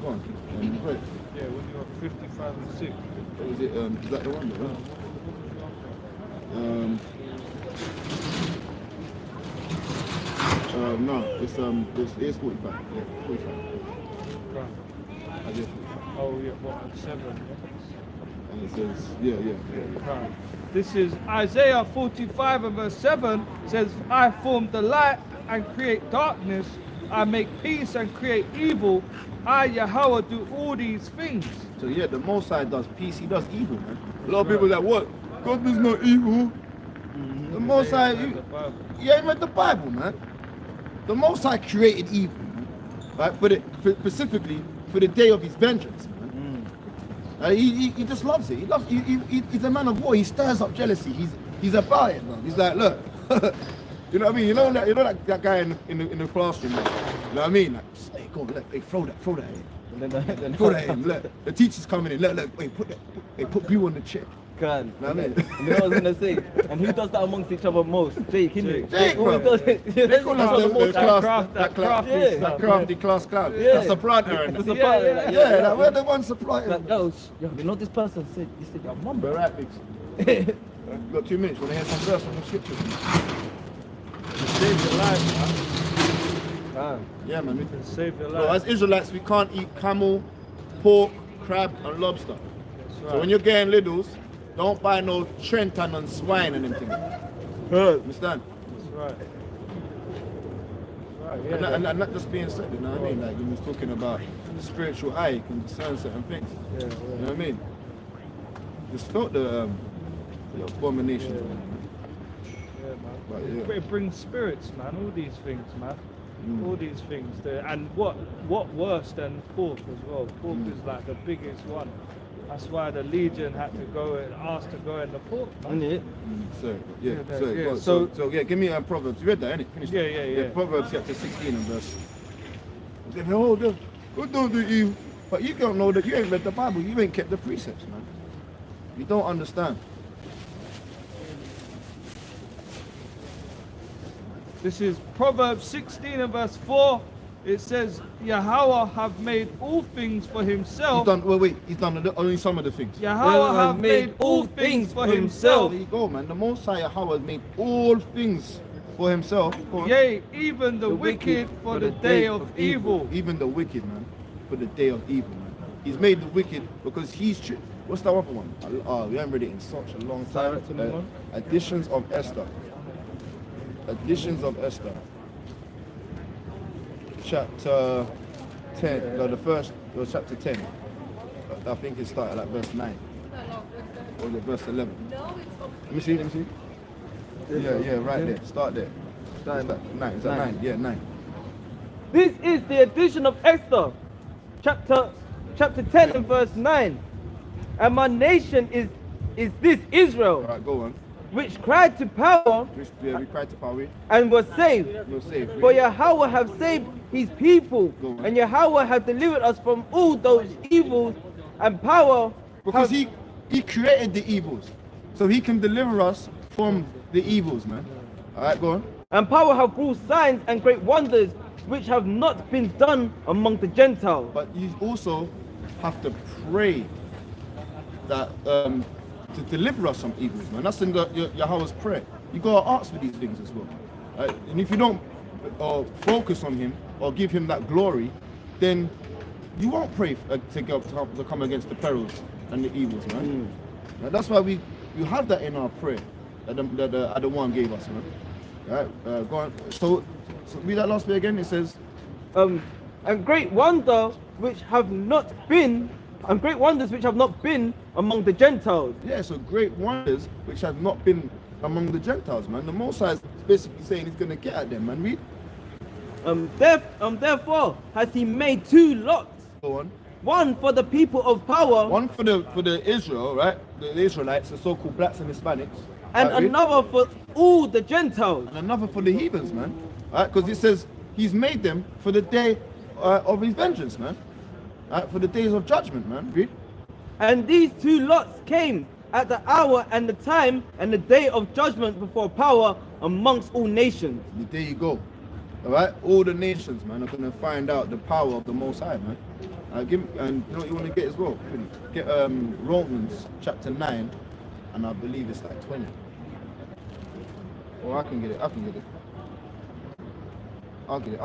Go on. Great. Yeah, when you're 55 and 6. What was it? Is that the one? No, it's 45. Yeah, 45. Right. I guess. Oh, yeah, what, 7? And it says, yeah. Right. This is Isaiah 45 and verse 7 says, I form the light and create darkness. I make peace and create evil. I, Yahweh, do all these things. So yeah, the Most High does peace, he does evil, man. A lot of people are like, what? God is not evil. The Most High, you ain't read the Bible, man. The Most High created evil, man. Right? Specifically for the day of his vengeance, man. He just loves it. He's a man of war. He stirs up jealousy. He's about it, man. He's like, look, you know what I mean? You know that guy in the classroom, man. You know what I mean? Like, hey, go on, look, hey, throw that in. Then Throw that in. Look, the teacher's coming in. Look, wait, put glue on the chair. Can't. Know what I mean? You know what I was gonna say? And who does that amongst each other most? Jake, innit? Jake, Who bro. does it? They call us That crafty class clown. Yeah. That's a planter. It's innit? a part, yeah. Yeah, like, we're the ones supplying. Like, yo, you know this person said, you said your mum, bro. Right, Biggs. Got 2 minutes. Want to hear some verse from the scriptures? To save your life, man. Yeah, man. To save your Bro, life. as Israelites, we can't eat camel, pork, crab, and lobster. So when you're getting littles, don't buy no Trenton and swine and anything. Understand? That's right. That's right, yeah. And not just being said, you know what I mean? Like when we're talking about spiritual eye, you can discern certain things. Yeah, You know what I mean? Just felt the abomination. Yeah, man. But, yeah. It brings spirits, man. All these things, man. All these things. And what worse than pork as well? Pork is like the biggest one. That's why the Legion had to go and ask to go in the pork. Man. Innit? So, yeah. Yeah, So, yeah. go on. So- So, yeah, give me Proverbs. You read that, innit? Finish Yeah, that. yeah. Proverbs chapter 16 and verse. They say, oh, God don't do evil. But you don't know that you ain't read the Bible. You ain't kept the precepts, man. You don't understand. This is Proverbs 16 and verse 4. It says, Yahweh have made all things for himself. He's done only some of the things. Yahweh have made all things for himself. There you go, man. The Most High Yahweh made all things for himself. Go on. Yea, even the wicked for the day of evil. Even the wicked, man, for the day of evil, man. He's made the wicked because he's true. What's that other one? We haven't read it in such a long time. Additions of Esther. Additions of Esther. Chapter 10. No, the first was chapter 10. I think it started at verse 9. Or the verse 11. Let me see. Yeah, right there. Start there. Start at 9. Is that 9? Yeah, 9. This is the edition of Esther, chapter 10 and verse 9. And my nation is this Israel, Alright, go on. which cried to power We cried to power. and was saved. You're saved. For Yahweh have saved his people, Go on. and Yahweh have delivered us from all those evils, and power Because have, he created the evils. So he can deliver us from the evils, man. Alright, go on. and power have brought signs and great wonders which have not been done among the Gentiles. But you also have to pray that to deliver us from evils, man. That's in Yahweh's prayer. You gotta ask for these things as well. Right? And if you don't focus on him or give him that glory, then you won't pray to come against the perils and the evils, man. Now, that's why you have that in our prayer that the other one gave us, man. Right? Go on. So read that last bit again. It says, And great wonder which have not been, and great wonders which have not been among the Gentiles. yeah, so great wonders which have not been among the Gentiles, man. The Most High is basically saying he's gonna get at them, man. Read. Therefore has he made two lots, Go on. one for the people of power, One for the Israel, right? The Israelites, the so-called blacks and Hispanics. and Right, read. another for all the Gentiles. And another for the heathens, man. Right? Because it says he's made them for the day of his vengeance, man. Right? For the days of judgment, man. Read. And these two lots came at the hour and the time and the day of judgment before power amongst all nations. There you go. All right, all the nations, man, are gonna find out the power of the Most High, man. And you know what you want to get as well? Get Romans chapter 9, and I believe it's like 20. Or I can get it. I'll get it.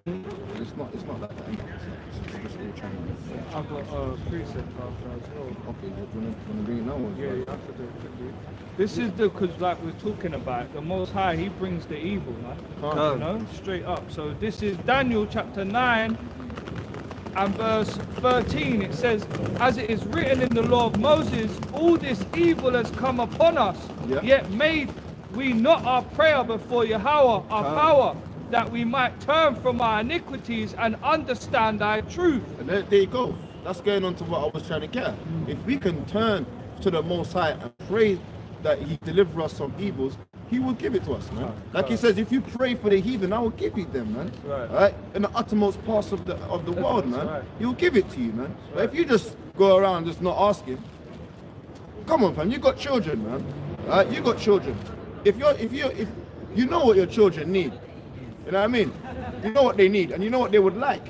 It's not like that. It's just all trying to. I've got a precept after as well. Okay, do you want to bring it now? Yeah, you have to do it quickly. This is because, like we're talking about, the Most High, He brings the evil, man. You know, straight up. So this is Daniel chapter 9 and verse 13. It says, as it is written in the law of Moses, all this evil has come upon us, yet made we not our prayer before Yahweh, our power, that we might turn from our iniquities and understand thy truth. And there you go. That's going on to what I was trying to get at. If we can turn to the Most High and pray that He deliver us from evils, He will give it to us, man. Like He says, if you pray for the heathen, I will give you them, man. Right. Right? In the uttermost parts of the world, man. He will give it to you, man. But if you just go around just not asking, come on, fam, you got children, man. Right? You got children. If you know what your children need, you know what I mean? You know what they need, and you know what they would like.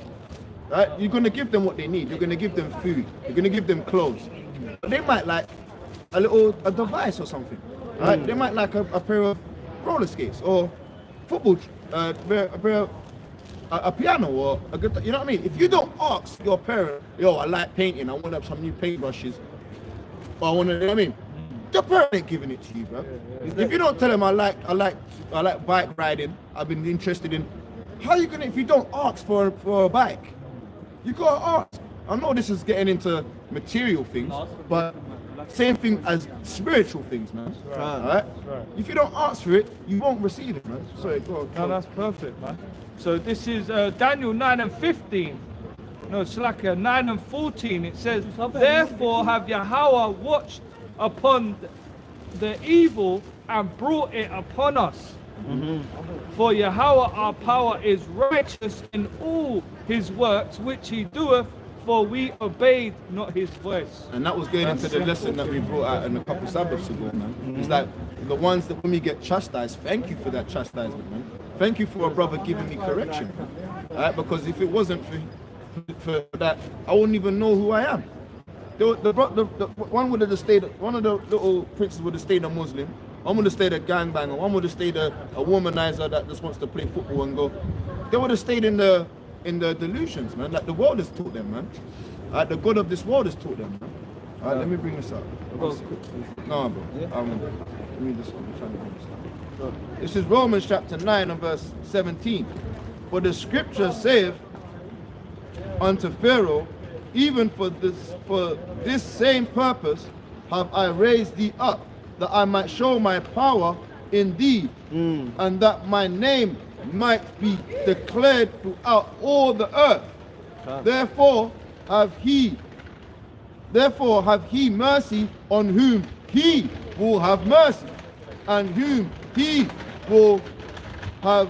Right? You're gonna give them what they need. You're gonna give them food. You're gonna give them clothes. But they might like a device or something. Right? They might like a pair of roller skates or football, a piano or a guitar. You know what I mean? If you don't ask your parent, yo, I like painting. I want to have some new paintbrushes. Or I want to, you know what I mean? The parent ain't giving it to you, bro. If you don't tell them I like bike riding, I've been interested in. How are you gonna if you don't ask for a bike? You gotta ask. I know this is getting into material things, but same thing as spiritual things, man. Alright? If you don't ask for it, you won't receive it, man. Sorry, go on. No, that's perfect, man. So this is Daniel 9 and 15. No, it's like 9 and 14. It says, therefore have Yahweh watched upon the evil and brought it upon us. For Yahweh our power is righteous in all His works which He doeth, for we obeyed not His voice. And that was going into the lesson that we brought out in a couple Sabbaths ago, man. It's like the ones that when we get chastised, thank you for that chastisement, man. Thank you for a brother giving me correction. Right? Because if it wasn't for that, I wouldn't even know who I am. One would have stayed. One of the little princes would have stayed a Muslim. One would have stayed a gangbanger. One would have stayed a womanizer that just wants to play football and go. They would have stayed in the delusions, man. Like the world has taught them, man. Like the God of this world has taught them, man. Alright, let me bring this up. No, bro. Let me just. I'm trying to bring this up. This is Romans chapter 9 and verse 17. For the scripture saith unto Pharaoh, even for this same purpose have I raised thee up, that I might show my power in thee, and that my name might be declared throughout all the earth. Therefore have he mercy on whom He will have mercy, and whom He will have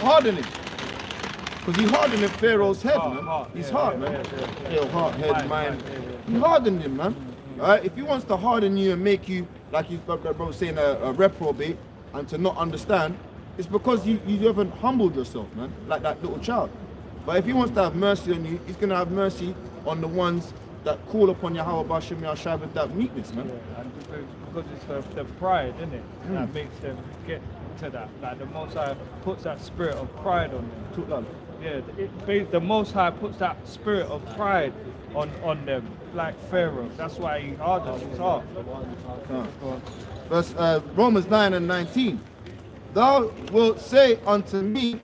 hardening. Because He hardened Pharaoh's head, man. He's hard, man. Heart, head, mind. He hardened him, man. Alright? If He wants to harden you and make you, like His brother was saying, a reprobate, and to not understand, it's because you haven't humbled yourself, man, like that little child. But if He wants to have mercy on you, He's going to have mercy on the ones that call upon Yahweh Bashim Yahshai with that meekness, man. Yeah, and because it's the pride, isn't it? That makes them get to that. Like the Most High puts that spirit of pride on them. Yeah, the Most High puts that spirit of pride on them, like Pharaoh. That's why He hardens his heart. Verse Romans 9 and 19. Thou wilt say unto me,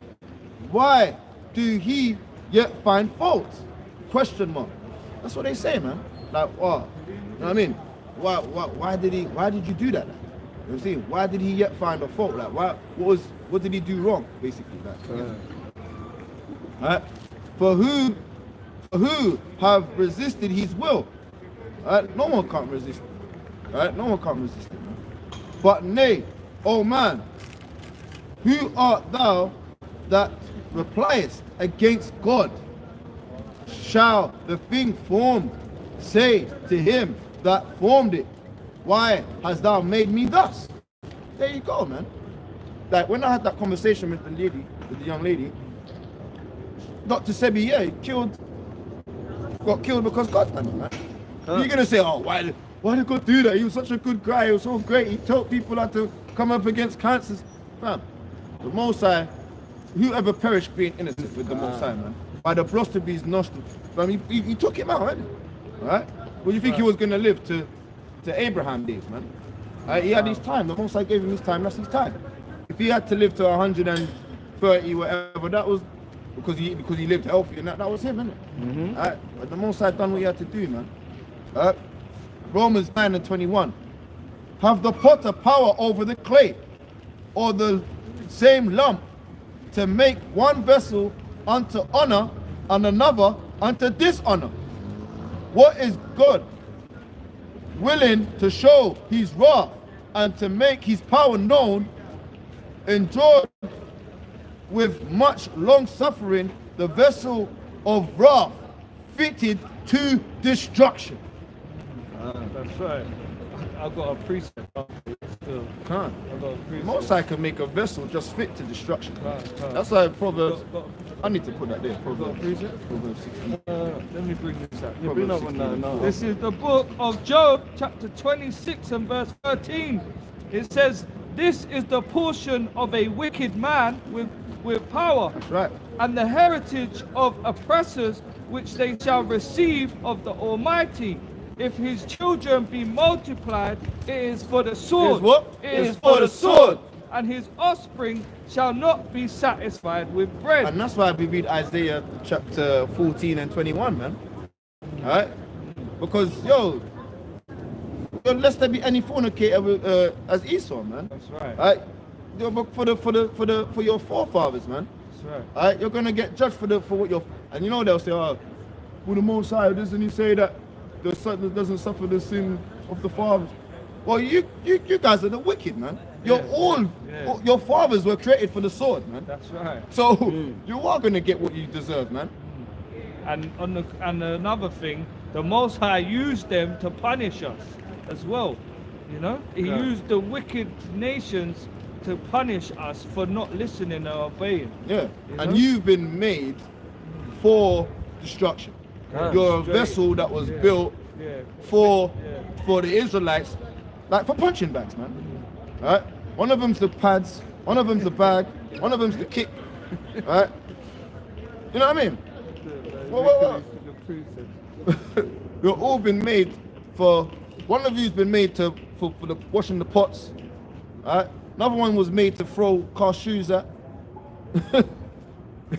why do ye yet find fault? Question mark. That's what they say, man. Like, what? You know what I mean? Why did you do that? Like? You know what I'm saying? Why did He yet find a fault? Like, what did He do wrong? Basically, like. Right? For who have resisted His will? Right? No one can't resist it. Right? No one can't resist it, man. But nay, O man, who art thou that repliest against God? Shall the thing formed say to him that formed it, why hast thou made me thus? There you go, man. Like when I had that conversation with the young lady, Dr. Sebi, yeah, got killed because God done it, man. You're gonna say, oh, why did God do that? He was such a good guy, he was so great, he taught people how to come up against cancers. Fam, the Most High, whoever perished being innocent with the Most High, man, by the blast of his nostrils. Fam, he took him out, right? Alright? What do you think he was gonna live to Abraham days, man? He had his time, the Most High gave him his time, that's his time. If he had to live to 130, whatever, that was because he lived healthy, and that was him, innit? Alright? But the Most High done what he had to do, man. Alright? Romans 9:21. Have the potter power over the clay, or the same lump, to make one vessel unto honor and another unto dishonor? What is God willing to show his wrath and to make his power known, endured with much long suffering the vessel of wrath fitted to destruction. That's right. I've got a precept. Still. Can't. I've got a precept. Most I can make a vessel just fit to destruction. Can't. That's why Proverbs. Got- I need to put that there. got a Proverbs. precept? Proverbs 16. Let me bring this up. Yeah, bring that one down now. This is the book of Job, chapter 26 and verse 13. It says, this is the portion of a wicked man with power, That's right. and the heritage of oppressors which they shall receive of the Almighty. If his children be multiplied, it is for the sword. It is what? It It's is for the sword. And his offspring shall not be satisfied with bread. And that's why we read Isaiah chapter 14 and 21, man. Alright? Because, lest there be any fornicator as Esau, man. That's right. Alright? But for your forefathers, man. That's right. Alright? You're gonna get judged for what you're. And you know they'll say, oh, well, the Most High, doesn't he say that the son doesn't suffer the sin of the fathers? Well, you guys are the wicked, man. You're Yeah. your fathers were created for the sword, man. That's right. So you are gonna get what you deserve, man. And another thing, the Most High used them to punish us as well. You know, He used the wicked nations to punish us for not listening and obeying. Yeah. You And know? you've been made for destruction. You're a Straight. vessel that was built Yeah. for the Israelites, like for punching bags, man. Alright? One of them's the pads, one of them's the bag, one of them's the kick. Alright? You know what I mean? Well. You've all been made for. One of you's been made for the washing the pots. Alright? Another one was made to throw car shoes at.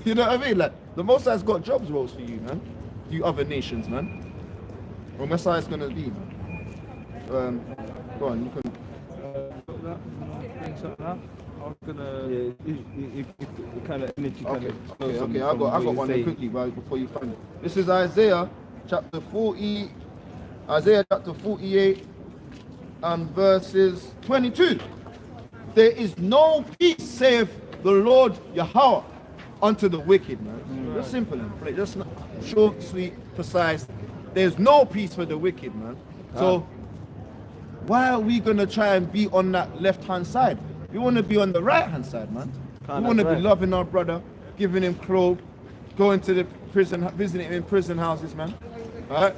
You know what I mean? Like the Most High's got jobs roles for you, man. You other nations, man. Well, Messiah's gonna be, man. Go on, you can. I was gonna. Yeah, it kind of energy kind Okay, of. okay. I got one there quickly, but before you find it. This is Isaiah chapter 40, Isaiah chapter 48, and verses 22. There is no peace, saith the Lord Yahweh, unto the wicked, man. Just simple and plain, just short, sweet, precise. There's no peace for the wicked, man. So why are we gonna try and be on that left-hand side? We want to be on the right-hand side, man. We want to be loving our brother, giving him clothes, going to the prison, visiting him in prison houses, man. All right,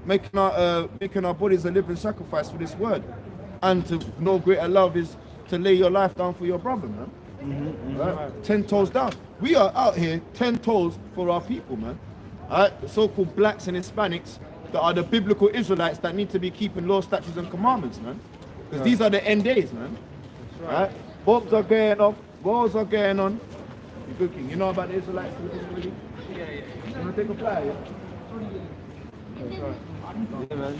making our bodies a living sacrifice for this word, and to no greater love is to lay your life down for your brother, man. All right? 10 toes down. We are out here 10 toes for our people, man. All right, the so-called blacks and Hispanics that are the biblical Israelites that need to be keeping law, statutes, and commandments, man. Because these are the end days, man. Right? Bombs are going off, wars are going on. You good king. You know about the Israelites? Yeah. You want to take a fly, yeah? Yeah, man.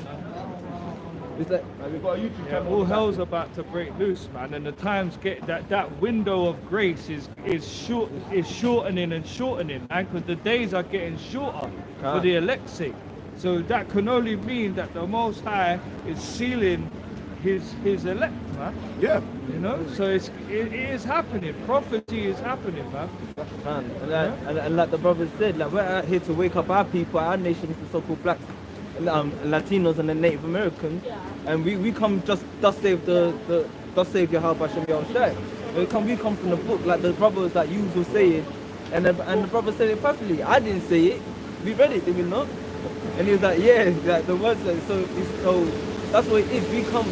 It's like We've got a YouTube Yeah, channel. all hell's about to break loose, man, and the times get that window of grace is shortening and shortening, and because the days are getting shorter for the elect's sake. So that can only mean that the Most High is sealing his elect, man. Yeah. You know, so it is happening. Prophecy is happening, man. man. And like the brother said, like we're out here to wake up our people, our nation, the so-called blacks. Latinos and the Native Americans, and we come just thus save thus save Yahweh Hashem Yahushai. We come from the book, like the brothers that you were saying, and the brother said it perfectly. I didn't say it. We read it, did we not? And he was like, yeah, like the words like, so that's what it is. We come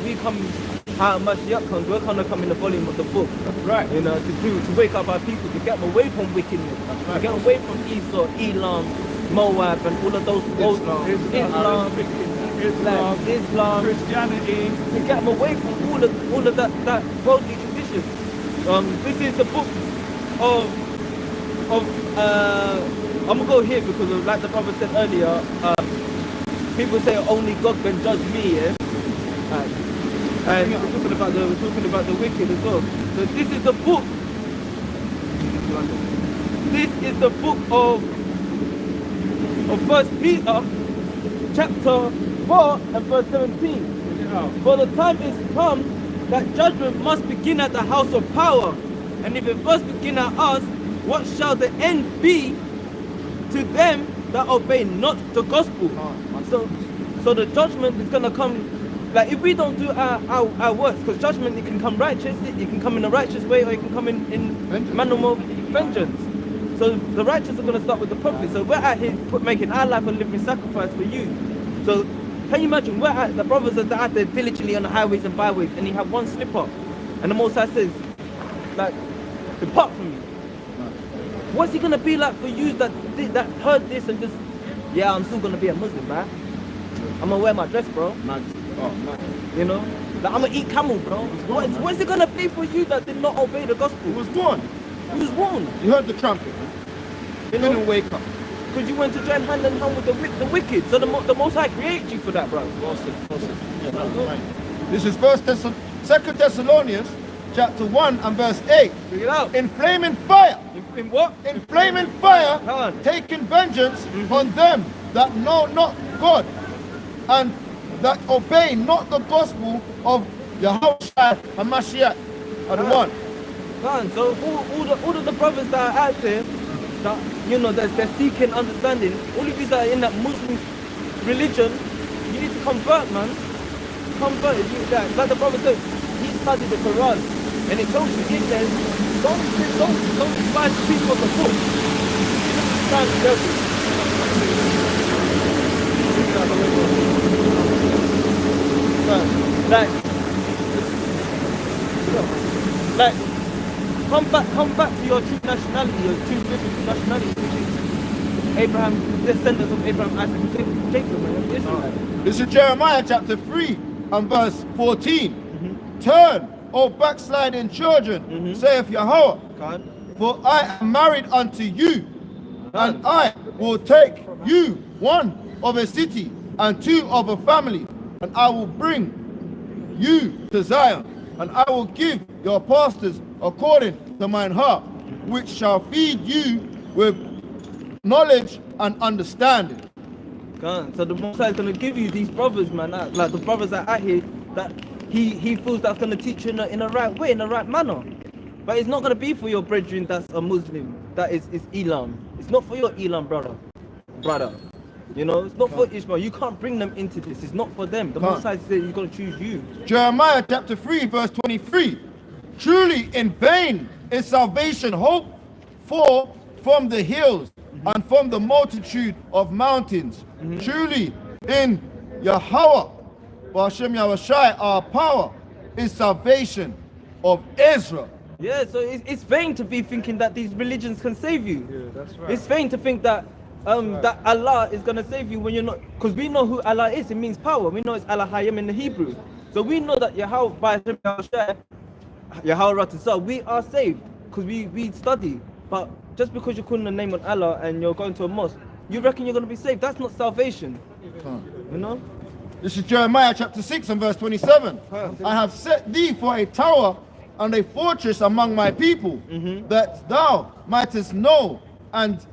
how Mashiach comes, we're gonna come in the volume of the book. That's right. You know, to wake up our people, to get them away from wickedness, to get away from Esau, Elam, Moab, and all of those Islam, Christianity. to get them away from all of that worldly condition. This is the book of I'm gonna go here because of, like the brother said earlier, people say only God can judge me, yeah? And we're talking about the wicked as well. So this is the book. This is the book of 1 Peter, chapter 4 and verse 17. For the time is come that judgment must begin at the house of power, and if it first begin at us, what shall the end be to them that obey not the gospel? So the judgment is gonna come. Like if we don't do our works, because judgment, it can come righteous, it can come in a righteous way, or it can come in manner of vengeance. So the righteous are going to start with the prophets. So we're out here making our life a living sacrifice for you. So can you imagine, the brothers are out there diligently on the highways and byways, and you have one slip up, and the Most High says, like, depart from me. What's he going to be like for you that heard this and just, yeah, I'm still going to be a Muslim, man. I'm going to wear my dress, bro. You know, like I'm gonna eat camel, bro. What's it gonna be for you that did not obey the gospel? He was born. He was warned. You heard the trumpet. You He didn't wake up. because you went to join hand in hand with the wicked. So the Most High created you for that, bro. This is 2 Thessalonians chapter 1 and verse 8. Bring it out. In flaming fire. In what? In flaming fire, Come on. taking vengeance on them that know not God, and that obey not the gospel of Yahushua and Mashiach are the one. Man, so all of the brothers that are out there, that you know, they're seeking understanding. All of you that are in that Muslim religion, you need to convert, man. Convert. Like the brother said, he studied the Quran, and it tells you in there, don't despise the people of the book. Despise the devil. Like, come back to your true nationality, your true biblical nationality, which is Abraham, descendants of Abraham, Isaac, and Jacob, and Israel. This is Jeremiah chapter 3 and verse 14. Turn, O backsliding children, saith Yahweh, for I am married unto you, and I will take you one of a city and two of a family, and I will bring you to Zion, and I will give your pastors according to mine heart, which shall feed you with knowledge and understanding. So the Most High is going to give you these brothers, man, like the brothers that are out here, that he feels that's going to teach you in a right way, in a right manner. But it's not going to be for your brethren that's a Muslim, that is Elam. It's not for your Elam brother. You know, it's not for Ishmael. You can't bring them into this. It's not for them. The Most High said he's going to choose you. Jeremiah chapter 3 verse 23. Truly in vain is salvation hoped for from the hills and from the multitude of mountains. Truly in Yahweh, Hashem Yahushai, our power, is salvation of Israel. Yeah, so it's vain to be thinking that these religions can save you. Yeah, that's right. It's vain to think that that Allah is going to save you when you're not, because we know who Allah is. It means power. We know it's Allah Hayim in the Hebrew. So we know that Yahweh, by Yahweh Ratzah, we are saved because we study. But just because you're calling the name on Allah and you're going to a mosque, you reckon you're going to be saved. That's not salvation. You know? This is Jeremiah chapter 6 and verse 27. I have set thee for a tower and a fortress among my people, that thou mightest know and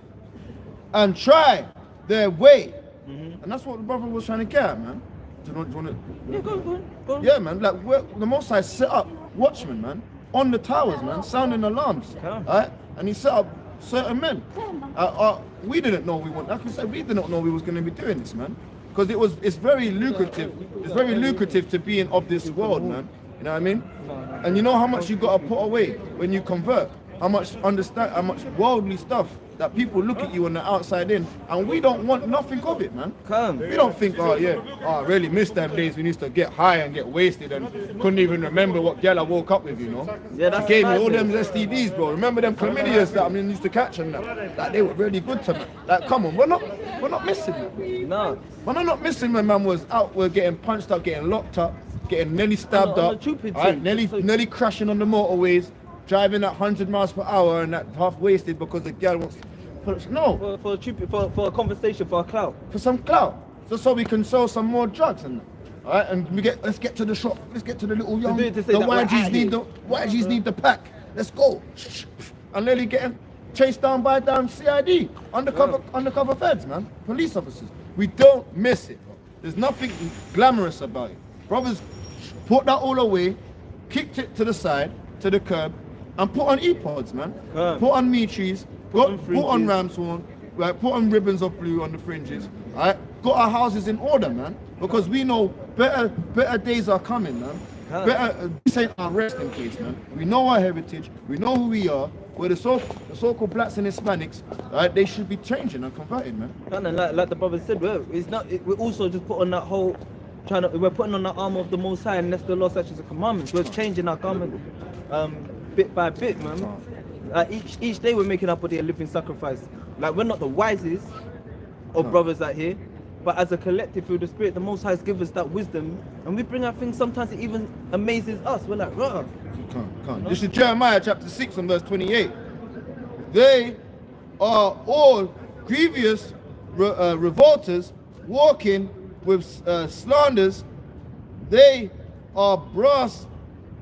try their way. And that's what the brother was trying to get at, man. Do you want to? Yeah, go on. Yeah, man. Like the Most High set up watchmen, man, on the towers, man, sounding alarms. Right? And he set up certain men. We didn't know we want. Like I said, we didn't know we was going to be doing this, man. because it's very lucrative. It's very lucrative to be in of this world, man. You know what I mean? And you know how much you got to put away when you convert. How much worldly stuff that people look at you on the outside in, and we don't want nothing of it, man. We don't think, oh yeah, I really miss them days we used to get high and get wasted and couldn't even remember what girl I woke up with, you know. Yeah, that's She gave me all madness. them STDs, bro. Remember them chlamydias that I used to catch and that? Like, they were really good to me. Like, come on, we're not missing it. No. Man, I'm not missing when man was out, we're getting punched up, getting locked up, getting nearly stabbed On the up, Cupid alright, team. nearly crashing on the motorways, driving at 100 miles per hour and that half wasted because the girl wants. No, For a conversation, for a clout. for some clout, just so we can sell some more drugs and that. Alright, and let's get to the shop. Let's get to the little young. do it to The say that we're YGs out need here. YGs need the pack. Let's go. And nearly getting chased down by damn CID, undercover feds, man, police officers. We don't miss it. Bro. There's nothing glamorous about it. Brothers put that all away, kicked it to the side, to the curb, and put on e-pods, man. Put on meat trees, put on ram's horn, right? Put on ribbons of blue on the fringes, right? Got our houses in order, man, because we know better days are coming, man. This ain't our resting place, man. We know our heritage, we know who we are. We're the so-called blacks and Hispanics, right? They should be changing and converting, man. And like the brother said, we're also just put on that whole we're putting on the armor of the Most High, and that's the law, statutes, and commandments. We're changing our garment bit by bit, man. Each day we're making our body a living sacrifice. Like, we're not the wisest of brothers out here, but as a collective through the Spirit, the Most High has given us that wisdom, and we bring out things sometimes it even amazes us. We're like, rah. Come. This is Jeremiah chapter 6 and verse 28. They are all grievous revolters, walking with slanders. They are brass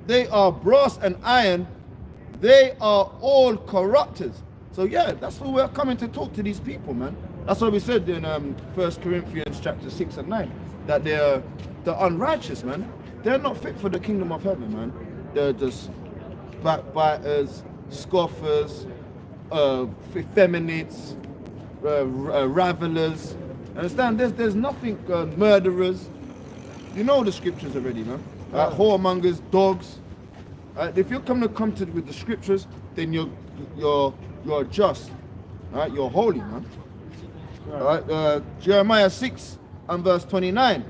and iron. They are all corrupters. So yeah, that's why we're coming to talk to these people, man. That's what we said in 1 Corinthians chapter 6 and 9, that they're unrighteous, man. They're not fit for the kingdom of heaven, man. They're just backbiters, scoffers, effeminates, ravelers. Understand? There's nothing, murderers. You know the scriptures already, man. Whoremongers, dogs. If you're come to with the scriptures, then you're just, right? You're holy, man. Right? Jeremiah 6 and verse 29.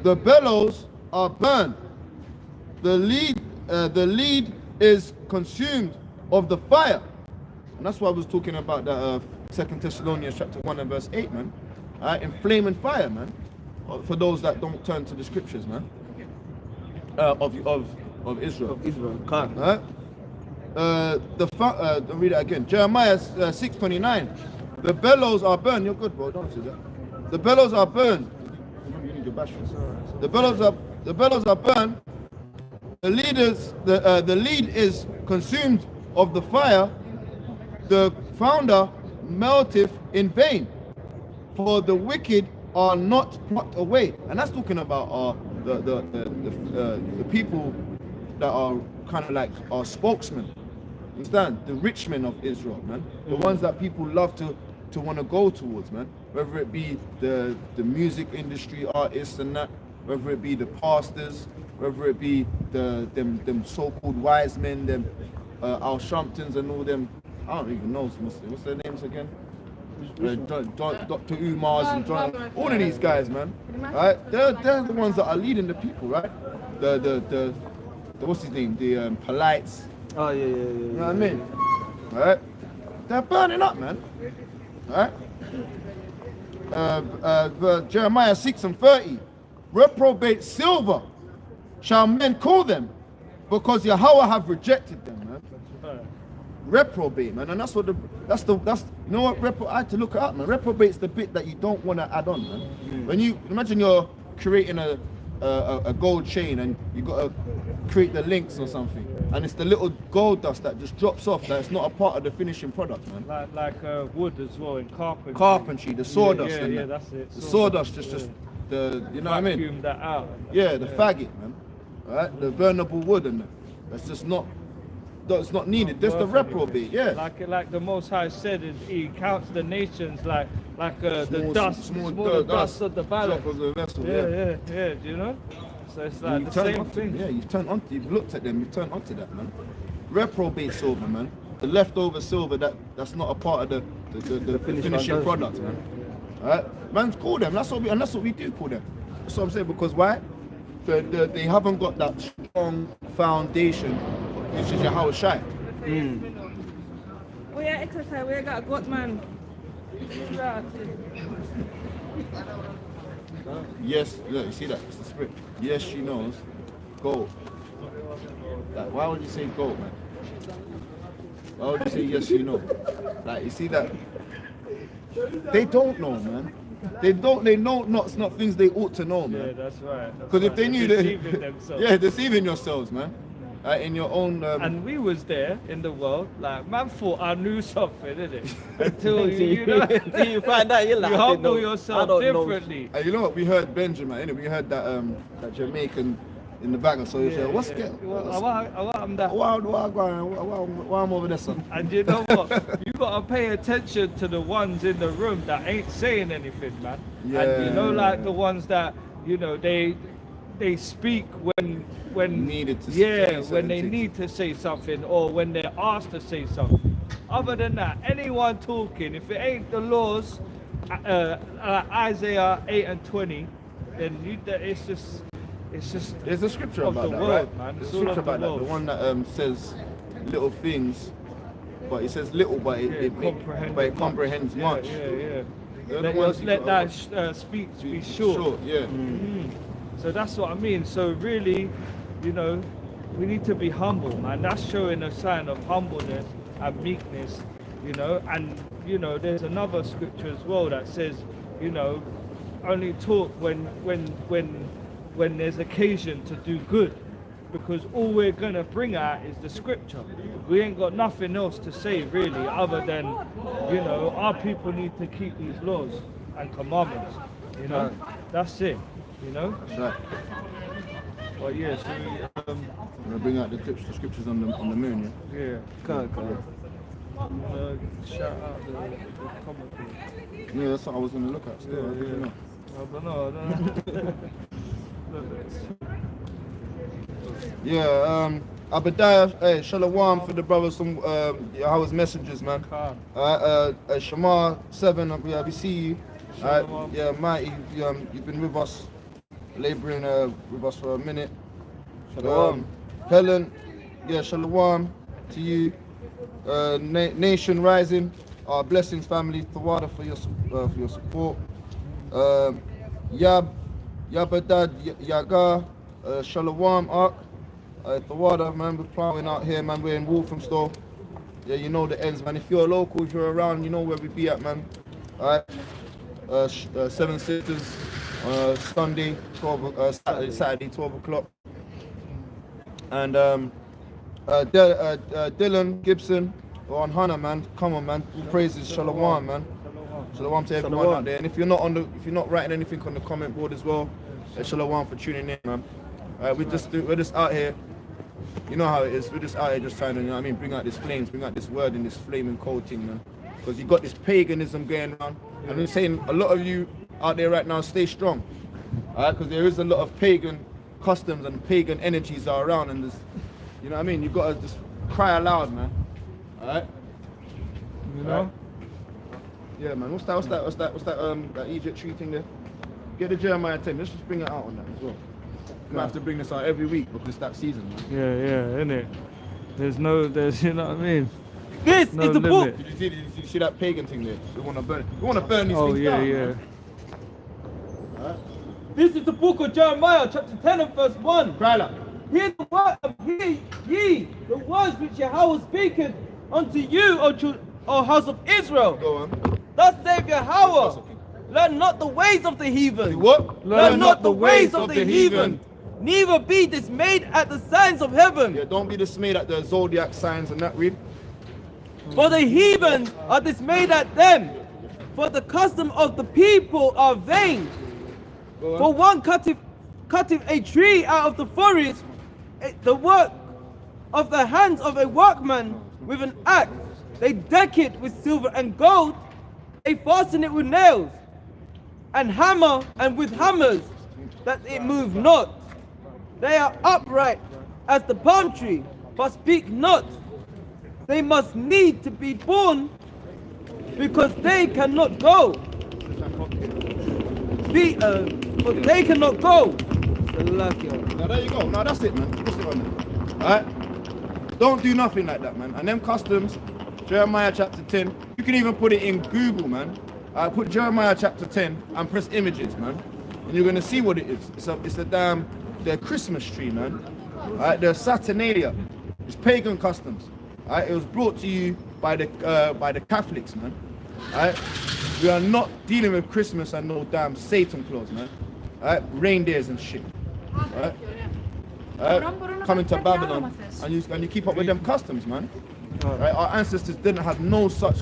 The bellows are burned. The lead is consumed of the fire. And that's why I was talking about that 2 Thessalonians chapter 1 and verse 8, man. In flaming fire, man. For those that don't turn to the scriptures, man. Of Israel. Of Israel. Can't. Read it again. Jeremiah 6:29. The bellows are burned. You're good, bro. Don't say that. The bellows are burned. You need your batteries. The bellows are burned. The lead is consumed of the fire. The founder melteth in vain. For the wicked are not plucked away. And that's talking about the people that are kind of like our spokesmen. Understand? The rich men of Israel, man. The ones that people love to want to go towards, man. Whether it be the music industry artists and that, whether it be the pastors, whether it be them so-called wise men, them Al Sharptons and all them. I don't even know what's their names again. Dr. Umars and John, all of these guys, man. Right? They're the ones that are leading the people, right? The what's his name? The Polites. Oh yeah. You know what I mean? Right? They're burning up, man. Right? Jeremiah 6 and 30. Reprobate silver shall men call them, because Yahweh have rejected them, man. Reprobate, man, and that's you know what, I had to look it up, man. Reprobate's the bit that you don't want to add on, man. When you imagine you're creating a gold chain and you got to create the links or something, and it's the little gold dust that just drops off, that it's not a part of the finishing product, man. Like wood as well in carpentry. Carpentry, the sawdust, Yeah, that's it. the sawdust just the, you know what I mean? Vacuum that out. Yeah, the faggot, man. Right? The burnable wood and that. That's just not that's not needed. That's the worth reprobate. anything. Yeah. Like the Most High said, he counts the nations like the Small- dust, small smaller dust dust of the balance. Drop of the vessel. Yeah. Do you know? So it's like You the turn same onto thing. them. Yeah, you've looked at them, you've turned onto that, man. Reprobate silver, man. The leftover silver that's not a part of the finishing product, man. Alright? Man's call them. That's what we do call them. That's what I'm saying, because why? They haven't got that strong foundation, which is Yahweh Shai. We are exercise, we got God man. Yes, look, you see that? It's the spirit. Yes, she knows. Go. Like, why would you say go, man? Why would you say yes, you know? Like, you see that? They don't know, man. They know it's not things they ought to know, Yeah, man. that's right. Because if they knew deceiving that, themselves. yeah, deceiving yourselves, man. In your own. And we was there in the world, like man thought I knew something, didn't it? Until you know, Till you find out, you're like, you I didn't humble know. yourself I don't know. differently. You know what? We heard Benjamin, innit? We heard that Jamaican in the background. So he said, "What's yeah. get? Why I'm over there, son?" And you know what? You gotta pay attention to the ones in the room that ain't saying anything, man. And you know, like the ones that they speak when Needed to yeah, say when certain they things. need to say something or when they're asked to say something. Other than that, anyone talking, if it ain't the laws, Isaiah 8 and 20, then it's just There's a scripture of about the that, world, right? man. There's It's a all scripture of the about that. world. The one that says little things, but it says little, but it comprehends much. Yeah. They're the ones you Let gotta that speech be short. yeah. So that's what I mean. So really, we need to be humble, man. That's showing a sign of humbleness and meekness, And there's another scripture as well that says, only talk when there's occasion to do good, because all we're gonna bring out is the scripture. We ain't got nothing else to say really, other than our people need to keep these laws and commandments. That's it. That's right. But yeah, so I'm gonna bring out the scriptures on the moon, yeah. Come on. Shout out the commentary. yeah. That's what I was gonna look at. Still, I didn't know. I don't know. Yeah, Abadiah, hey, Shalom for the brothers from Yahweh's messengers, man. Shamar 7, we see you. Shalom. Yeah, Mighty, you've been with us, laboring with us for a minute. Shalom. Helen, yeah, Shalom to you. Nation Rising, our blessings family, Tawada for your support. Yabadad Yaga, Shalom Ark. Tawada, man, we're plowing out here, man. We're in Walthamstow. Yeah, you know the ends, man. If you're local, if you're around, you know where we be at, man. Alright. Seven Sisters, Sunday, Saturday, 12 o'clock. And Dylan Gibson on Hannah, man. Come on, man. All praises, Shalom, man. Shalom to everyone Shalom. out there. And if you're not writing anything on the comment board as well, Shalom for tuning in, man. We're just out here. You know how it is. We're just out here just trying to, bring out this flames, bring out this word and this flaming cold thing, man. Because you got this paganism going on. And I'm saying a lot of you out there right now, stay strong. Alright, because there is a lot of pagan customs and pagan energies are around, and there's, you know what I mean? You gotta just cry aloud, man. Alright? You Yeah, man. What's that Egypt tree thing there? Get the Jeremiah 10. Let's just bring it out on that as well. We might have to bring this out every week because it's that season, man. Yeah, innit? There's, you know what I mean? This No is the book. limit. Did you see that pagan thing there? We want to burn these Oh things yeah, down, yeah. man. Alright? This is the book of Jeremiah, chapter 10 and verse 1. Cry out. Hear ye the words which Yahweh speaketh unto you, O house of Israel. Go on. Thus saith Yahweh, learn not the ways of the heathen. What? Learn not the ways of the heathen. Neither be dismayed at the signs of heaven. Yeah, don't be dismayed at the zodiac signs and that, read. For the heathen are dismayed at them. For the custom of the people are vain. Go on. For one cutteth a tree out of the forest, the work of the hands of a workman with an axe. They deck it with silver and gold. They fasten it with nails and hammer and with hammers, that it move not. They are upright as the palm tree, but speak not. They must need to be born, because they cannot go. But they cannot go. Now there you go. Now that's it, man. That's it, man. Alright? Don't do nothing like that, man. And them customs, Jeremiah chapter 10, you can even put it in Google, man. Put Jeremiah chapter 10 and press images, man. And you're gonna see what it is. It's a damn their Christmas tree, man. Alright, their Saturnalia. It's pagan customs. Alright, it was brought to you by the Catholics, man. Alright? We are not dealing with Christmas and no damn Satan Claus, man. Alright? Reindeers and shit. Alright? Coming to Babylon and you keep up with them customs, man. Right? Our ancestors didn't have no such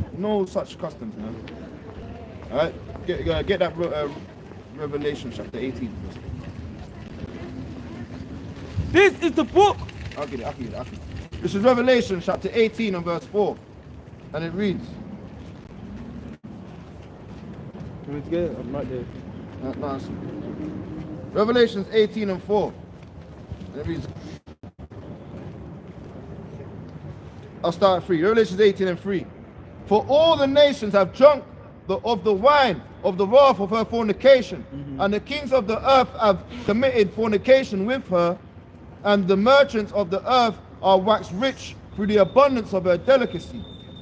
customs, man. Alright? Get that Revelation chapter 18. This is the book. I'll get it. This is Revelation chapter 18 and verse 4. And it reads. Can we get it? I'm right there. Nice. Revelations 18 and 4. And it reads. I'll start at 3. Revelations 18 and 3. For all the nations have drunk of the wine of the wrath of her fornication, and the kings of the earth have committed fornication with her, and the merchants of the earth are waxed rich through the abundance of her delicacy.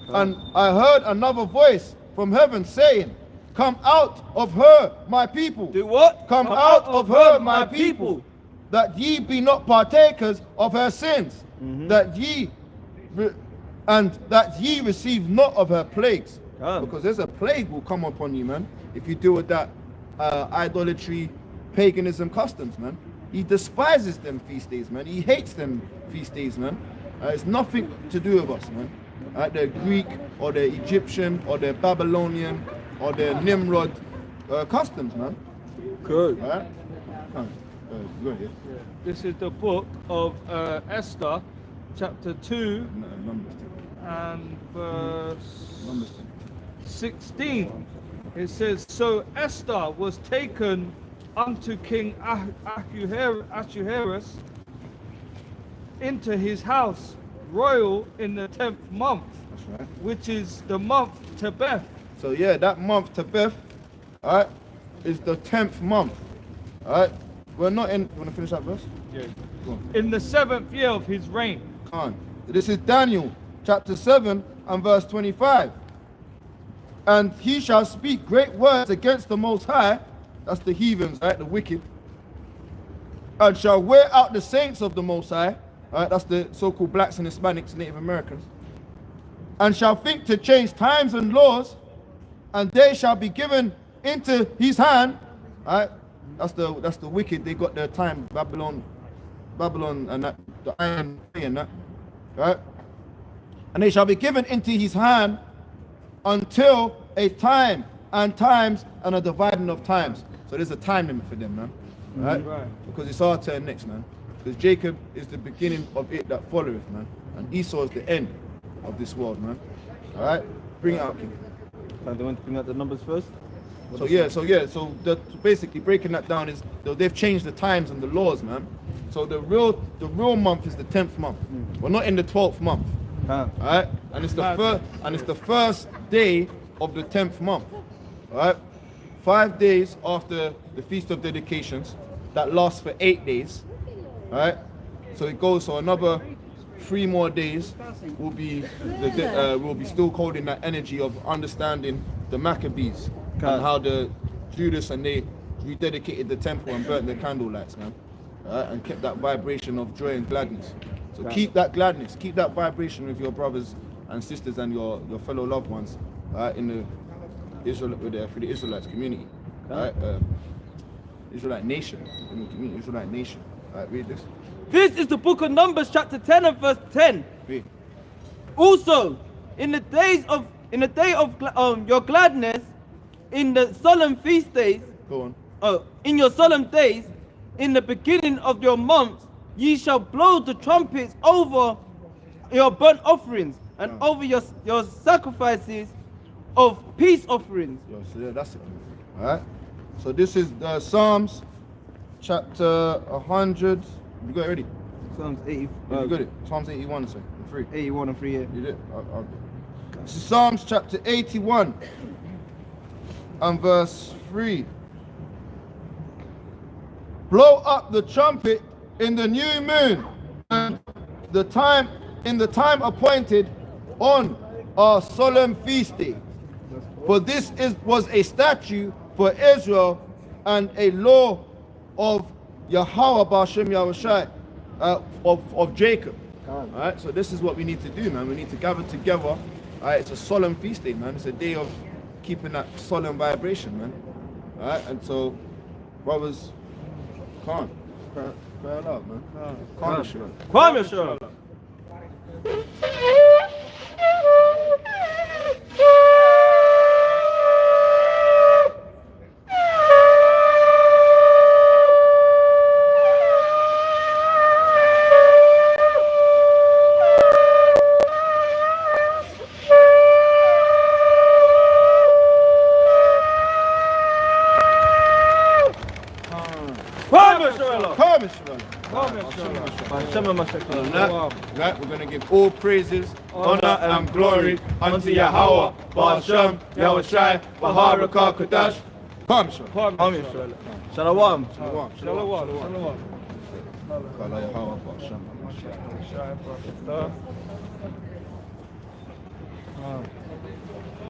And I heard another voice from heaven saying, come out of her, my people. Do what? Come out of her, my people, that ye be not partakers of her sins, that ye receive not of her plagues. Because there's a plague will come upon you, man, if you deal with that idolatry, paganism customs, man. He despises them feast days, man. He hates them feast days, man. It's nothing to do with us, man. The Greek or the Egyptian or the Babylonian or the Nimrod customs, man. Good. Alright? Go ahead. This is the book of Esther, chapter 2 Numbers. and verse Numbers. 16. It says, so Esther was taken unto King Ahasuerus into his house royal in the 10th month, That's right. which is the month Tebeth. So yeah, that month Tebeth, alright, is the 10th month. Alright? We're not in. Wanna finish that verse? Yeah. Go on. In the 7th year of his reign. Come on. This is Daniel chapter 7 and verse 25. And he shall speak great words against the Most High, that's the heathens, right, the wicked, and shall wear out the saints of the Most High, right, that's the so-called blacks and Hispanics, Native Americans, and shall think to change times and laws, and they shall be given into his hand, right, that's the wicked. They got their time, Babylon and that, the iron and that, right, and they shall be given into his hand until a time and times and a dividing of times. So there's a time limit for them, man. Right? Because it's our turn next, man. Because Jacob is the beginning of it that followeth, man. And Esau is the end of this world, man. Alright? Bring it out, King. Do you want to bring out the numbers first? So basically breaking that down is they've changed the times and the laws, man. So the real month is the 10th month. We're not in the 12th month. Alright? And it's the first day of the 10th month. Alright? 5 days after the Feast of Dedications, that lasts for 8 days. Alright? So it goes, so another 3 more days will be we'll be still holding that energy of understanding the Maccabees and how the Judas and they rededicated the temple and burnt the candle lights, man. And kept that vibration of joy and gladness. So keep that gladness, keep that vibration with your brothers and sisters and your fellow loved ones in the for the Israelites community. Israelite nation. Israelite nation. Alright, read this. This is the book of Numbers, chapter 10 and verse 10. Read. Also, in the day of your gladness, in the solemn feast days, Go on. in your solemn days, in the beginning of your months, ye shall blow the trumpets over your burnt offerings and over your sacrifices of peace offerings. Yo, so yeah, that's it. All right. So this is Psalms chapter 100. You got it ready? Psalms 80, You got it? Psalms 81, sir. 3. 81 and 3 here. You did? This is Psalms chapter 81 and verse 3. Blow up the trumpet in the new moon and in the time appointed on our solemn feast day. For this was a statute for Israel and a law of Yahweh Ba'ashem Yahushai of Jacob. Alright, so this is what we need to do, man. We need to gather together. Alright, it's a solemn feast day, man. It's a day of keeping that solemn vibration, man. Alright, and so, brothers, calm. Cry aloud, man. Calm yourself. Calm yourself. Right, we're going to give all praises, honor and glory unto Yahweh, Ba'ashem, Yahushai, Baharaka, Kadash. Calm yourself. Calm yourself. Shalom. Shalom. Shalom. Kala Yahweh, Ba'ashem. Shalom.